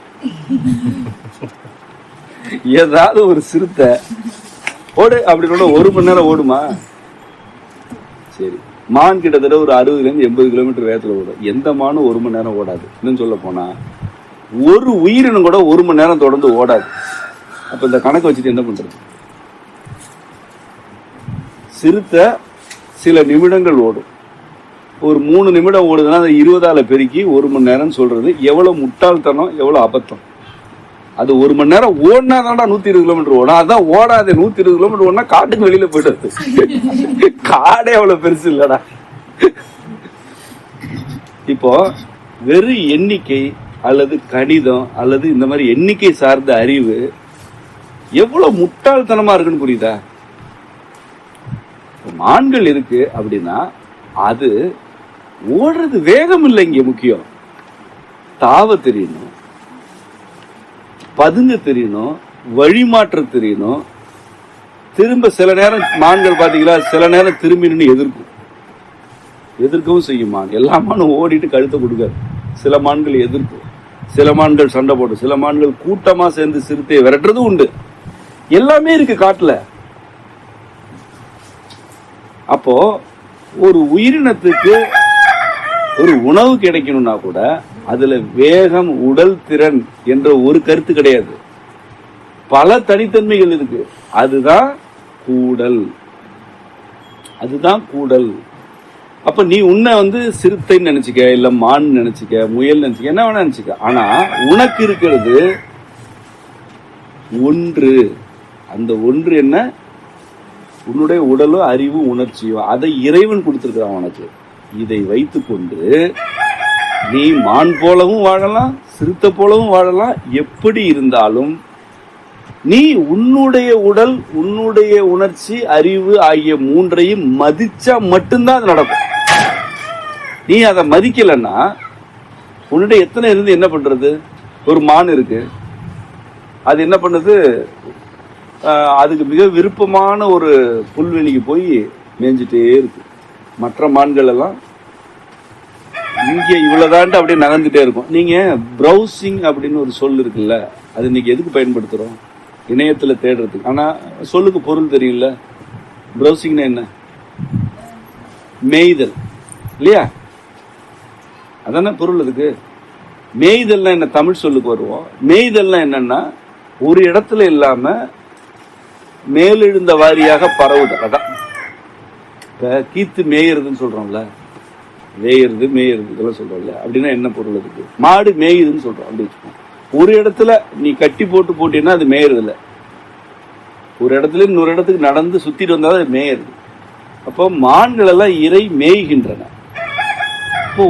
ஏதாவது ஒரு சிறுத்தை ஓடு அப்படின்னு 1 மணி நேரம் ஓடுமா? சரி, மான் கிட்டத்தட்ட ஒரு 60-80 கிலோமீட்டர் வேகத்துல ஓடும். எந்த மானும் 1 மணி நேரம் ஓடாது. இன்னும் சொல்ல போனா ஒரு உயிரினம் கூட 1 மணி நேரம் தொடர்ந்து ஓடாது. அப்ப இந்த கணக்கு வச்சுட்டு என்ன பண்றது? சிறுத்தை சில நிமிடங்கள் ஓடும். ஒரு 3 நிமிடம் ஓடுதுன்னா அதை 20ஆல பெருக்கி 1 மணி நேரம் சொல்றது எவ்வளவு முட்டாள்தனம், எவ்வளவு அபத்தம். அது 1 மணி நேரம் ஓடினா தான்டா 120 கிலோமீட்டர் ஓடும். அதான் ஓடாது. 120 கிலோமீட்டர் ஓடினா காட்டுக்கு வெளியில போயிடுது. காடே அவ்வளவு பெருசு இல்லடா. இப்போ வெறும் எண்ணிக்கை அல்லது கணிதம் அல்லது இந்த மாதிரி எண்ணிக்கை சார்ந்த அறிவு எவ்வளவு முட்டாள்தனமா இருக்குன்னு புரியுதா? மான்கள் இருக்கு அப்படின்னா அது ஓடுறது வேகம் இல்லை, இங்க முக்கியம். தாவ தெரியணும், பதுங்க தெரியணும், வழிமாற்ற தெரியணும். திரும்ப சில நேரம் மான்கள் பாத்தீங்களா, சில நேரம் திரும்பி நின்று எதிர்க்கவும் செய்யும். மான் எல்லா மானும் ஓடிட்டு கழுத்தை கொடுக்காது. சில மான்கள் எதிர்க்கும், சில மான்கள் சண்டை போடும், சில மான்கள் கூட்டமா சேர்ந்து சிறுத்தையை விரட்டுறதும் உண்டு. எல்லாமே இருக்கு காட்டுல. அப்போ ஒரு உயிரினத்துக்கு ஒரு உணவு கிடைக்கணும்னா கூட அதுல வேகம், உடல் திறன் என்ற ஒரு கருத்து கிடையாது. பல தனித்தன்மைகள் இருக்கு. அதுதான் கூடல். அப்ப நீ உன்னை சிறுத்தைன்னு நினைச்சுக்க, இல்ல மான் நினைச்சுக்க, முயல் நினைச்சுக்க, என்ன வேணா நினைச்சுக்க. ஆனா உனக்கு இருக்கிறது ஒன்று. அந்த ஒன்று என்ன? உன்னுடைய உடலும் அறிவும் உணர்ச்சியும். அதை இறைவன் கொடுத்திருக்கிறான் உனக்கு. இதை வைத்துக்கொண்டு நீ மான் போலவும் வாழலாம், சிறுத்தை போலவும் வாழலாம். எப்படி இருந்தாலும் நீ உன்னுடைய உடல், உன்னுடைய உணர்ச்சி, அறிவு ஆகிய மூன்றையும் மதிச்சா மட்டும்தான் அது நடக்கும். நீ அதை மதிக்கலன்னா உன்னுடைய எத்தனை இருந்து என்ன பண்றது? ஒரு மான் இருக்கு, அது என்ன பண்ணுது? அதுக்கு மிக விருப்பமான ஒரு புல்வெளிக்கு போய் மேய்ஞ்சிட்டே இருக்கு. மற்ற மான்கள் எல்லாம் இங்க இவ்வளவுதான்ட்டு அப்படியே நகர்ந்துட்டே இருக்கும். நீங்க பிரவுசிங் அப்படின்னு ஒரு சொல் இருக்குல்ல, அது இன்னைக்கு எதுக்கு பயன்படுத்துறோம்? இணையத்துல தேடுறதுக்கு. ஆனா சொல்லுக்கு பொருள் தெரியல. பிரவுசிங்னா என்ன? மேய்தல் இல்லையா? அதான பொருள். அதுக்கு மேய்தல்னா என்ன? தமிழ் சொல்லுக்கு வருவோம். மேய்தல்னா என்னன்னா ஒரு இடத்துல இல்லாம மேலெழுந்த வாரியாக பரவுதல். அதான் இப்ப கீத்து மேயறதுன்னு சொல்றோம்ல, வேயறது மேயறது இதெல்லாம் சொல்றோம்ல, அப்படின்னா என்ன பொருள்? அதுக்கு மாடு மேயுதுன்னு சொல்றோம். அப்படி வச்சுக்கோ. ஒரு இடத்துல நீ கட்டி போட்டு போட்டீங்கன்னா அது மேயறது இல்ல. ஒரு இடத்துல இன்னொரு இடத்துக்கு நடந்து சுத்திட்டு வந்தாலும் அது மேயறது. அப்போ மான்கள் எல்லாம் இறை மேய்கின்றன. இப்போ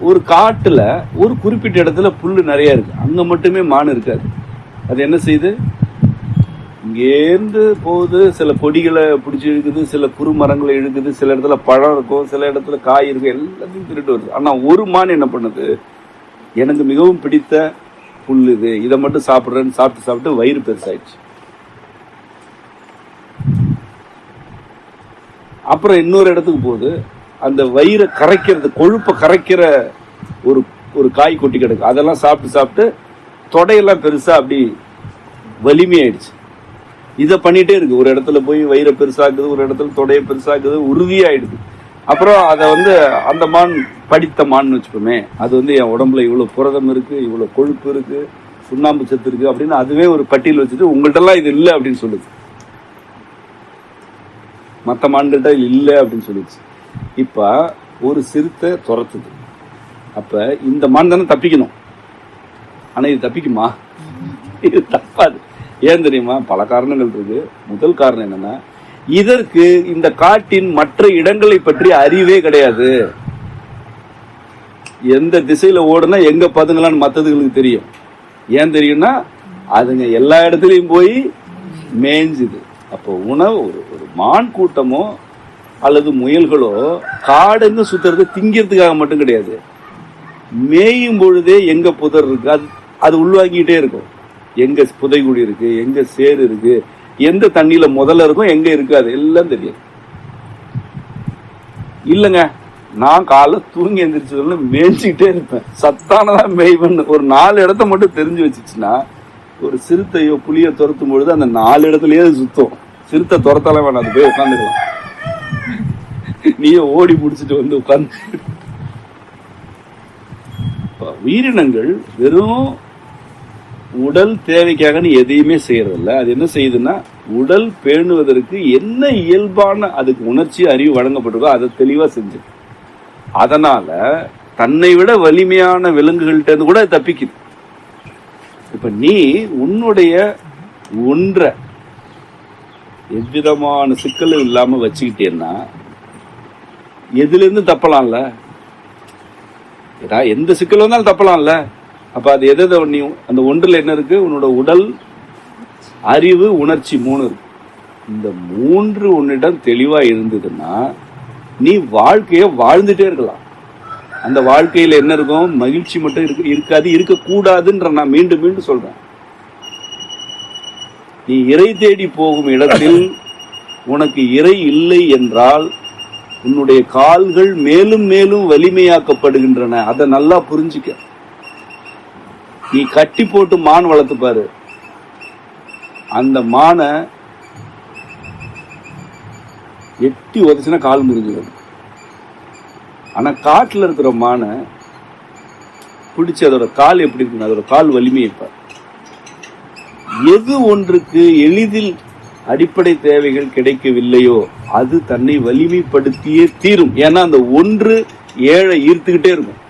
ஒரு காட்டுல ஒரு குறிப்பிட்ட இடத்துல புல்லு நிறைய இருக்கு, அங்க மட்டுமே மான் இருக்காது. அது என்ன செய்யுது? இங்கேருந்து போகுது, சில கொடிகளை பிடிச்சி இழுக்குது, சில குறு மரங்களை இழுக்குது, சில இடத்துல பழம் இருக்கும், சில இடத்துல காய் இருக்கும், எல்லாத்தையும் திருட்டு வருது. ஆனா ஒரு மான் என்ன பண்ணுது? எனக்கு மிகவும் பிடித்த புல் இது, இதை மட்டும் சாப்பிடுறேன்னு சாப்பிட்டு சாப்பிட்டு வயிறு பெருசாயிடுச்சு. அப்புறம் இன்னொரு இடத்துக்கு போகுது, அந்த வயிறை கரைக்கிறது, கொழுப்பை கரைக்கிற ஒரு காய் கொட்டி கிடக்கு, அதெல்லாம் சாப்பிட்டு சாப்பிட்டு தொடையெல்லாம் பெருசா அப்படி வலிமையாயிடுச்சு. இதை பண்ணிட்டே இருக்கு. ஒரு இடத்துல போய் வயிறை பெருசாக்குது, ஒரு இடத்துல தொடையை பெருசாக்குது, உறுதியாயிடுது. அப்புறம் அதை அந்த மான் படித்த மான்னு வச்சுக்கோமே, அது என் உடம்புல இவ்வளவு புரதம் இருக்கு, இவ்வளவு கொழுப்பு இருக்கு, சுண்ணாம்பு சத்து இருக்கு அப்படின்னு அதுவே ஒரு பட்டியல் வச்சுட்டு உங்கள்கிட்ட எல்லாம் இது இல்லை அப்படின்னு சொல்லுது. மற்ற மான்கள்ட்ட இல்லை அப்படின்னு சொல்லிடுச்சு. இப்ப ஒரு சிறுத்தை துரத்துது. அப்ப இந்த மான் தானே தப்பிக்கணும், ஆனா இது தப்பிக்குமா? இது தப்பாது. ஏன் தெரியுமா? பல காரணங்கள் இருக்கு. முதல் காரணம் என்னன்னா, இதற்கு இந்த காட்டின் மற்ற இடங்களை பற்றி அறிவே கிடையாது. எந்த திசையில ஓடுனா எங்க பதுங்கலான்னு மத்ததுகளுக்கு தெரியும். ஏன் தெரியும்னா அதுங்க எல்லா இடத்துலயும் போய் மேய்ஞ்சுது. அப்போ உணவு ஒரு மான் கூட்டமோ அல்லது முயல்களோ காடுன்னு சுத்துறது திங்கிறதுக்காக மட்டும் கிடையாது. மேயும் பொழுதே எங்க புதர் இருக்கு அது உள்வாங்கிட்டே இருக்கும். எங்க புதைகுழி இருக்கு, எங்க சேறு இருக்கு, எந்த தண்ணியில முதல்ல இருக்கும், எங்க இருக்காது எல்லாம் தெரியாது. இல்லங்க, நான் காலை தூங்கி எந்திரிச்சதுல மேய்ச்சிக்கிட்டே இருப்பேன், சத்தானதான் மேய்வன். ஒரு 4 இடத்த மட்டும் தெரிஞ்சு வச்சுச்சுன்னா, ஒரு சிறுத்தையோ புளியோ துரத்தும் பொழுது அந்த 4 இடத்துலயே சுத்தம். சிறுத்தை துரத்தால வேணாம், அது போய் உட்காந்துக்கலாம். நீயே ஓடி முடிச்சுட்டு உட்கார்ந்து. உயிரினங்கள் வெறும் உடல் தேவைக்காக நீ எதையுமே செய்யறதில்ல. அது என்ன செய்யுதுன்னா, உடல் பேணுவதற்கு என்ன இயல்பான அதுக்கு உணர்ச்சி அறிவு வழங்கப்பட்டிருக்கோ அதை தெளிவா செஞ்சு, அதனால தன்னை விட வலிமையான விலங்குகள்கிட்ட இருந்து கூட தப்பிக்குது. இப்ப நீ உன்னுடைய ஒன்றை எவ்விதமான சிக்கலும் இல்லாம வச்சுக்கிட்டேன்னா எதுல இருந்து தப்பலாம்ல? எந்த சிக்கல் வந்தாலும் தப்பலாம்ல. அப்ப அது எதை நீ அந்த ஒன்றுல என்ன இருக்கு? உன்னோட உடல், அறிவு, உணர்ச்சி 3 இருக்கு. இந்த 3 உன்னிடம் தெளிவா இருந்ததுன்னா நீ வாழ்க்கைய வாழ்ந்துட்டே இருக்கலாம். அந்த வாழ்க்கையில என்ன இருக்கும்? மகிழ்ச்சி மட்டும் இருக்காது, இருக்கக்கூடாதுன்ற நான் மீண்டும் மீண்டும் சொல்றேன். நீ இறை தேடி போகும் இடத்தில் உனக்கு இறை இல்லை என்றால் உன்னுடைய கால்கள் மேலும் மேலும் வலிமையாக்கப்படுகின்றன. அதை நல்லா புரிஞ்சுக்க. நீ கட்டி போட்டு மான் வளர்த்து பாரு, அந்த மானை எட்டி உதச்சுன்னா கால் முறிஞ்சிடும். ஆனா காட்டுல இருக்கிற மானை பிடிச்சு அதோட கால் எப்படி இருக்குன்னு அதோட கால் வலிமையை பாரு. எது ஒன்றுக்கு எளிதில் அடிப்படை தேவைகள் கிடைக்கவில்லையோ அது தன்னை வலிமைப்படுத்தியே தீரும். ஏன்னா அந்த ஒன்று ஏழை ஈர்த்துக்கிட்டே இருக்கும்.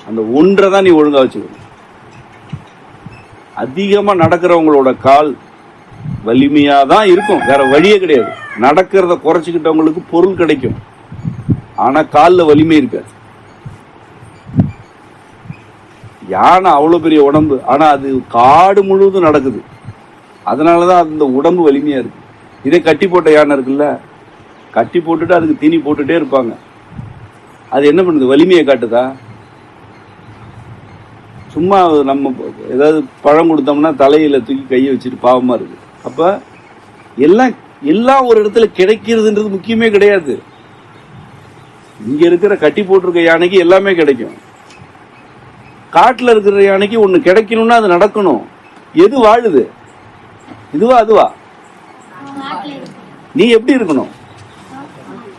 அந்த ஒன்றை தான் நீ ஒழுங்கா வச்சுக்கணும். அதிகமா நடக்கிறவங்களோட கால் வலிமையா தான் இருக்கும், வேற வழியே கிடையாது. நடக்கிறத குறைச்சிக்கிட்டவங்களுக்கு பொருள் கிடைக்கும், ஆனா கால்ல வலிமை இருக்காது. யானை அவ்வளவு பெரிய உடம்பு, ஆனா அது காடு முழுவதும் நடக்குது, அதனாலதான் அந்த உடம்பு வலிமையா இருக்கு. இதே கட்டி போட்ட யானை இருக்குல்ல, கட்டி போட்டுட்டு அதுக்கு தீனி போட்டுட்டே இருப்பாங்க, அது என்ன பண்ணுது? வலிமையை காட்டுதா? சும்மா நம்ம ஏதாவது பழம் கொடுத்தோம்னா தலையில தூக்கி கையை வச்சுட்டு பாவமா இருக்கு. அப்ப எல்லாம் ஒரு இடத்துல கிடைக்கிறதுன்றது முக்கியமே கிடையாது. இங்க இருக்கிற கட்டி போட்டிருக்க யானைக்கு எல்லாமே கிடைக்கும். காட்டுல இருக்கிற யானைக்கு ஒண்ணு கிடைக்கணும்னா அது நடக்கணும். எது வாழுது? இதுவா அதுவா? நீ எப்படி இருக்கணும்?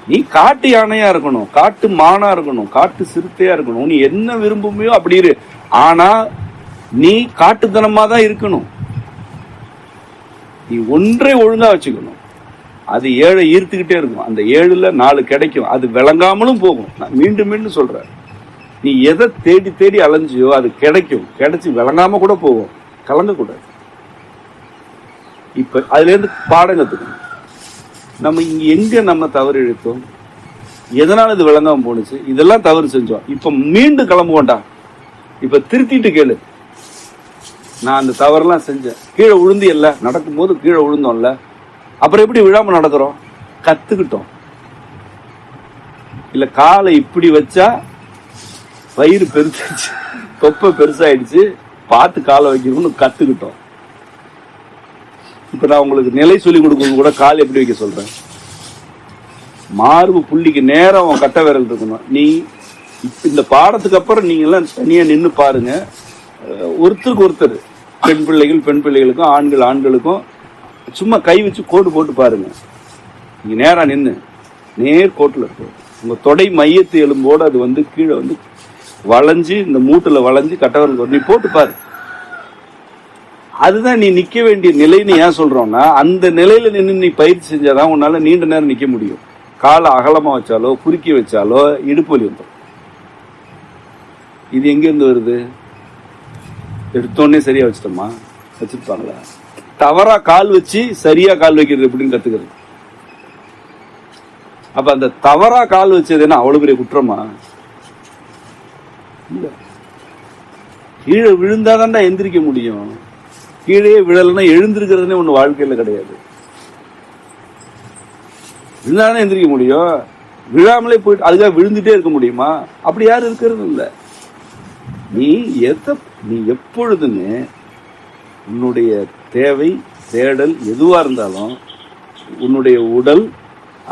நீ காட்டு யானையா இருக்கணும், காட்டு மானா இருக்கணும், காட்டு சிறுத்தையா இருக்கணும். நீ என்ன விரும்புமையோ அப்படி இரு. ஆனா நீ காட்டுத்தனமா தான் இருக்கணும். நீ ஒன்றை ஒழுங்கா வச்சுக்கணும். அது 7 ஈர்த்துக்கிட்டே இருக்கும். அந்த 7ல 4 கிடைக்கும். அது விளங்காமலும் போகும். நான் மீண்டும் மீண்டும் சொல்றேன், நீ எதை தேடி தேடி அலைஞ்சியோ அது கிடைக்கும். கிடைச்சி விளங்காம கூட போகும். கலங்கக்கூடாது. இப்ப அதுல இருந்து பாடம் கத்துக்கணும். நம்ம இங்க எங்க நம்ம தவறு இழுத்தோம், எதனால இது விளங்காம போனுச்சு, இதெல்லாம் தவறு செஞ்சோம். இப்ப மீண்டும் கிளம்புவோண்டா. இப்ப திருத்திட்டு கேளு, நான் அந்த தவறெல்லாம் செஞ்சேன். கீழே விழுந்து இல்ல, நடக்கும் போது கீழே விழுந்தோம்ல, அப்புறம் எப்படி விழாம நடக்கிறோம்? கத்துக்கிட்டோம். இல்ல காலை இப்படி வச்சா வயிறு பெருசாச்சு, தொப்பை பெருசாயிடுச்சு, பார்த்து காலை வைக்கணும்னு கத்துக்கிட்டோம். இப்ப நான் உங்களுக்கு நிலை சொல்லி கொடுக்கும் கூட கால் எப்படி வைக்க சொல்றேன். மார்பு புள்ளிக்கு நேரம் அவன் கட்ட விரல் இருக்கணும். நீ இந்த பாடத்துக்கு அப்புறம் நீங்க எல்லாம் தனியா நின்று பாருங்க. ஒருத்தருக்கு ஒருத்தர், பெண் பிள்ளைகளுக்கும் ஆண்களுக்கும் சும்மா கை வச்சு கோடு போட்டு பாருங்க. நீங்க நேரா நின்று நேர் கோட்டுல இருக்கும். உங்க தொடை மையத்து எலும்போடு அது வந்து கீழே வந்து வளைஞ்சு, இந்த மூட்டுல வளைஞ்சு கட்டவர்கள் நீ போட்டு பாரு. அதுதான் நீ நிக்க வேண்டிய நிலைன்னு ஏன் சொல்றோம்னா, அந்த நிலையில நின்று நீ பயிற்சி செஞ்சாதான் உன்னால நீண்ட நேரம் நிக்க முடியும். காலை அகலமா வச்சாலோ குறுக்கி வச்சாலோ இடுப்பு வலி வந்துடும். இது எங்க இருந்து வருது? எடுத்தோடனே சரியா வச்சுட்டோமா? வச்சிருப்பாங்களா? தவறா கால் வச்சு சரியா கால் வைக்கிறது எப்படின்னு கத்துக்கிறது. அப்ப அந்த தவறா கால் வச்சது என்ன அவ்வளவு பெரிய குற்றமா? இல்ல. கீழே விழுந்தாதான்டா எந்திரிக்க முடியும். கீழே விழலைன்னா எழுந்திருக்கிறதுனே ஒண்ணு வாழ்க்கையில கிடையாது. விழுந்தாதானே எந்திரிக்க முடியும். விழாமலே போயிட்டு அதுக்காக விழுந்துட்டே இருக்க முடியுமா? அப்படி யாரும் இருக்கிறது இல்லை. நீ எப்பொழுதுமே உன்னுடைய தேவை தேடல் எதுவா இருந்தாலும் உன்னுடைய உடல்,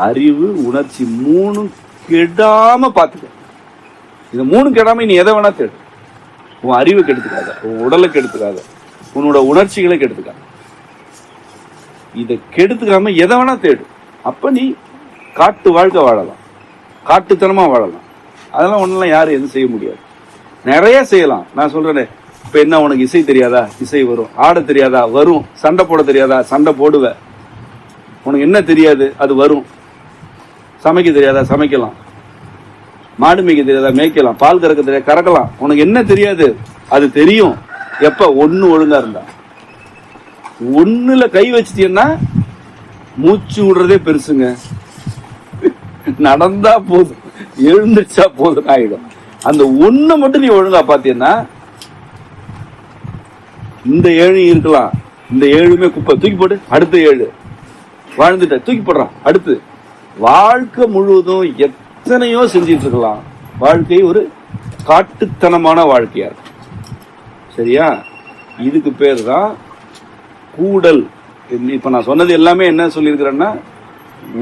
அறிவு, உணர்ச்சி 3 கெடாம பாத்துக்க. இந்த 3 கெடாம நீ எதை வேணா தேடு. உன் அறிவை கெடுத்துக்காத, உன் உடலை கெடுத்துக்காத, உன்னோட உணர்ச்சிகளை கெடுத்துக்காத. இதை கெடுத்துக்காம எதை வேணா தேடு. அப்ப நீ காட்டு வாழ்க்கை வாழலாம், காட்டுத்தனமா வாழலாம். அதெல்லாம் ஒன்னெல்லாம் யாரும் எதுவும் செய்ய முடியாது. நிறைய செய்யலாம். நான் சொல்றேன், இப்ப என்ன உனக்கு இசை தெரியாதா? இசை வரும். ஆட தெரியாதா? வரும். சண்டை போட தெரியாதா? சண்டை போடுவ. உனக்கு என்ன தெரியாது? அது வரும். சமைக்க தெரியாதா? சமைக்கலாம். மாடு மேய்க்க தெரியாதா? மேய்க்கலாம். பால் கறக்க தெரியாதா? கறக்கலாம். உனக்கு என்ன தெரியாது? அது தெரியும். எப்ப? ஒண்ணு ஒழுங்கா இருந்தா. ஒண்ணுல கை வச்சிட்டீங்கன்னா மூச்சு விடுறதே பெருசுங்க. நடந்தா போதும், எழுந்திருச்சா போதும் ஆயிடும். அந்த ஒண்ணு மட்டும் நீ ஒழுங்கா பாத்தீங்கன்னா, இந்த 7 இருக்கலாம், இந்த 7மே குப்பை, தூக்கி போட்டு அடுத்த 7 வாழ்ந்துட்ட, தூக்கி போடுறான் அடுத்து. வாழ்க்கை முழுவதும் எத்தனையோ செஞ்சிட்டு இருக்கலாம். வாழ்க்கை ஒரு காட்டுத்தனமான வாழ்க்கையா இருக்கு. சரியா? இதுக்கு பேர் தான் கூடல். இப்ப நான் சொன்னது எல்லாமே என்ன சொல்லியிருக்கிறேன்னா,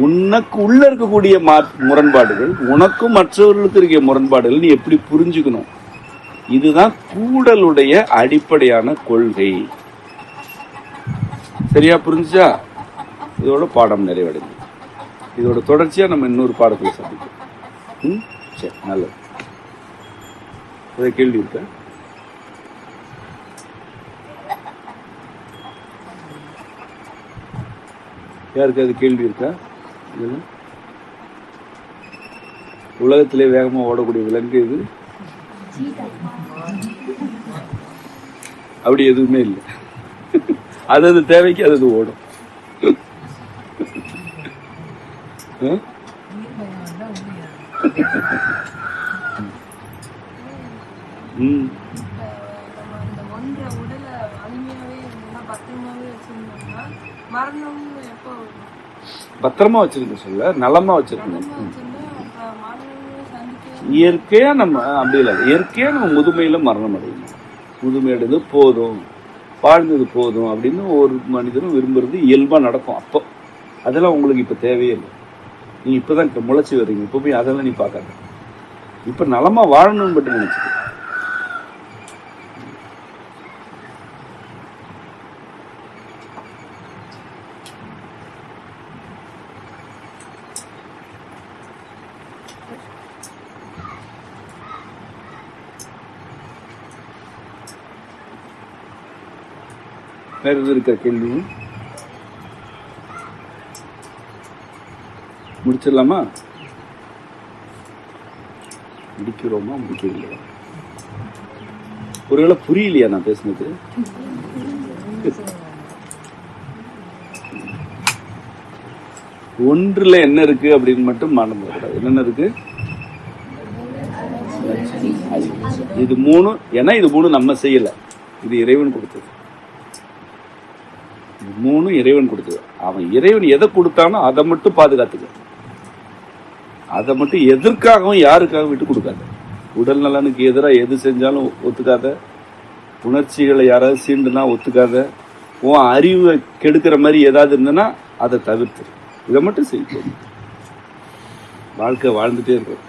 உனக்கு உள்ள இருக்கக்கூடிய முரண்பாடுகள், உனக்கும் மற்றவர்களுக்கு இருக்க முரண்பாடுகள் நீ எப்படி புரிஞ்சுக்கணும். இதுதான் கூடலுடைய அடிப்படையான கொள்கை. சரியா புரிஞ்சா? இதோட பாடம் நிறைவடைஞ்சு. இதோட தொடர்ச்சியா நம்ம இன்னொரு பாடத்துல சந்திப்போம். சரி, நல்லது. கேள்வி இருக்க? யாருக்கு அது கேள்வி இருக்கா? உலகத்திலே வேகமா ஓடக்கூடிய விலங்கு இது? அப்படி எதுவுமே இல்லை. அது தேவைக்கு அது ஓடும். பத்திரமா வச்சிருக்க சொல்ல, நலமா வச்சிருக்கணும். இயற்கையா நம்ம அப்படி இல்லை. இயற்கையா நம்ம முதுமையில மரணம் அடையணும். முதுமையடைந்து போதும், வாழ்ந்தது போதும் அப்படின்னு ஒரு மனிதனும் விரும்புறது இயல்பா நடக்கும். அப்போ அதெல்லாம் உங்களுக்கு இப்ப தேவையே இல்லை. நீ இப்பதான் முளைச்சி வர்றீங்க. இப்ப போய் அதெல்லாம் நீ பார்க்காத. இப்ப நலமா வாழணும்னு மட்டும் நினைச்சுக்க. வேற எதுவும் இருக்க கேள்வி? முடிச்சிடலாமா? முடிக்கிறோமா முடிக்கலையா? ஒருவேளை புரியலையா நான் பேசுனது? ஒன்றுல என்ன இருக்கு அப்படின்னு மட்டும் மறந்துடக்கூடாது. என்னென்ன இருக்கு? இது மூணு. ஏன்னா இது மூணு நம்ம செய்யல, இது இறைவன் கொடுத்தது. மூணு இறைவன் கொடுத்தது. அவன் இறைவன் எதை கொடுத்தானோ அதை மட்டும் பாதுகாத்துக்க. அதை மட்டும் எதற்காகவும் யாருக்காகவும் விட்டு கொடுக்காத. உடல் நலனுக்கு எதிராக எது செஞ்சாலும் ஒத்துக்காத. உணர்ச்சிகளை யாராவது சீண்டுனா ஒத்துக்காத. உன் அறிவை கெடுக்கிற மாதிரி ஏதாவது இருந்ததுன்னா அதை தவிர்த்து. இதை மட்டும் செய்யும். வாழ்க்கை வாழ்ந்துட்டே இருக்கும்.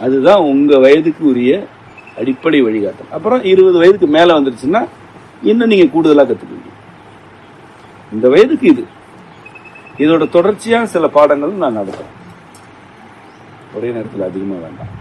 அதுதான் உங்க வயதுக்கு உரிய அடிப்படை வழிகாட்டல். அப்புறம் 20 வயதுக்கு மேல வந்துருச்சுன்னா இன்னும் நீங்க கூடுதலா கத்துக்குவீங்க. இந்த வயதுக்கு இது. இதோட தொடர்ச்சியான சில பாடங்களும் நான் நடத்துறேன். ஒரே நேரத்தில் அதிகமா வேண்டாம்.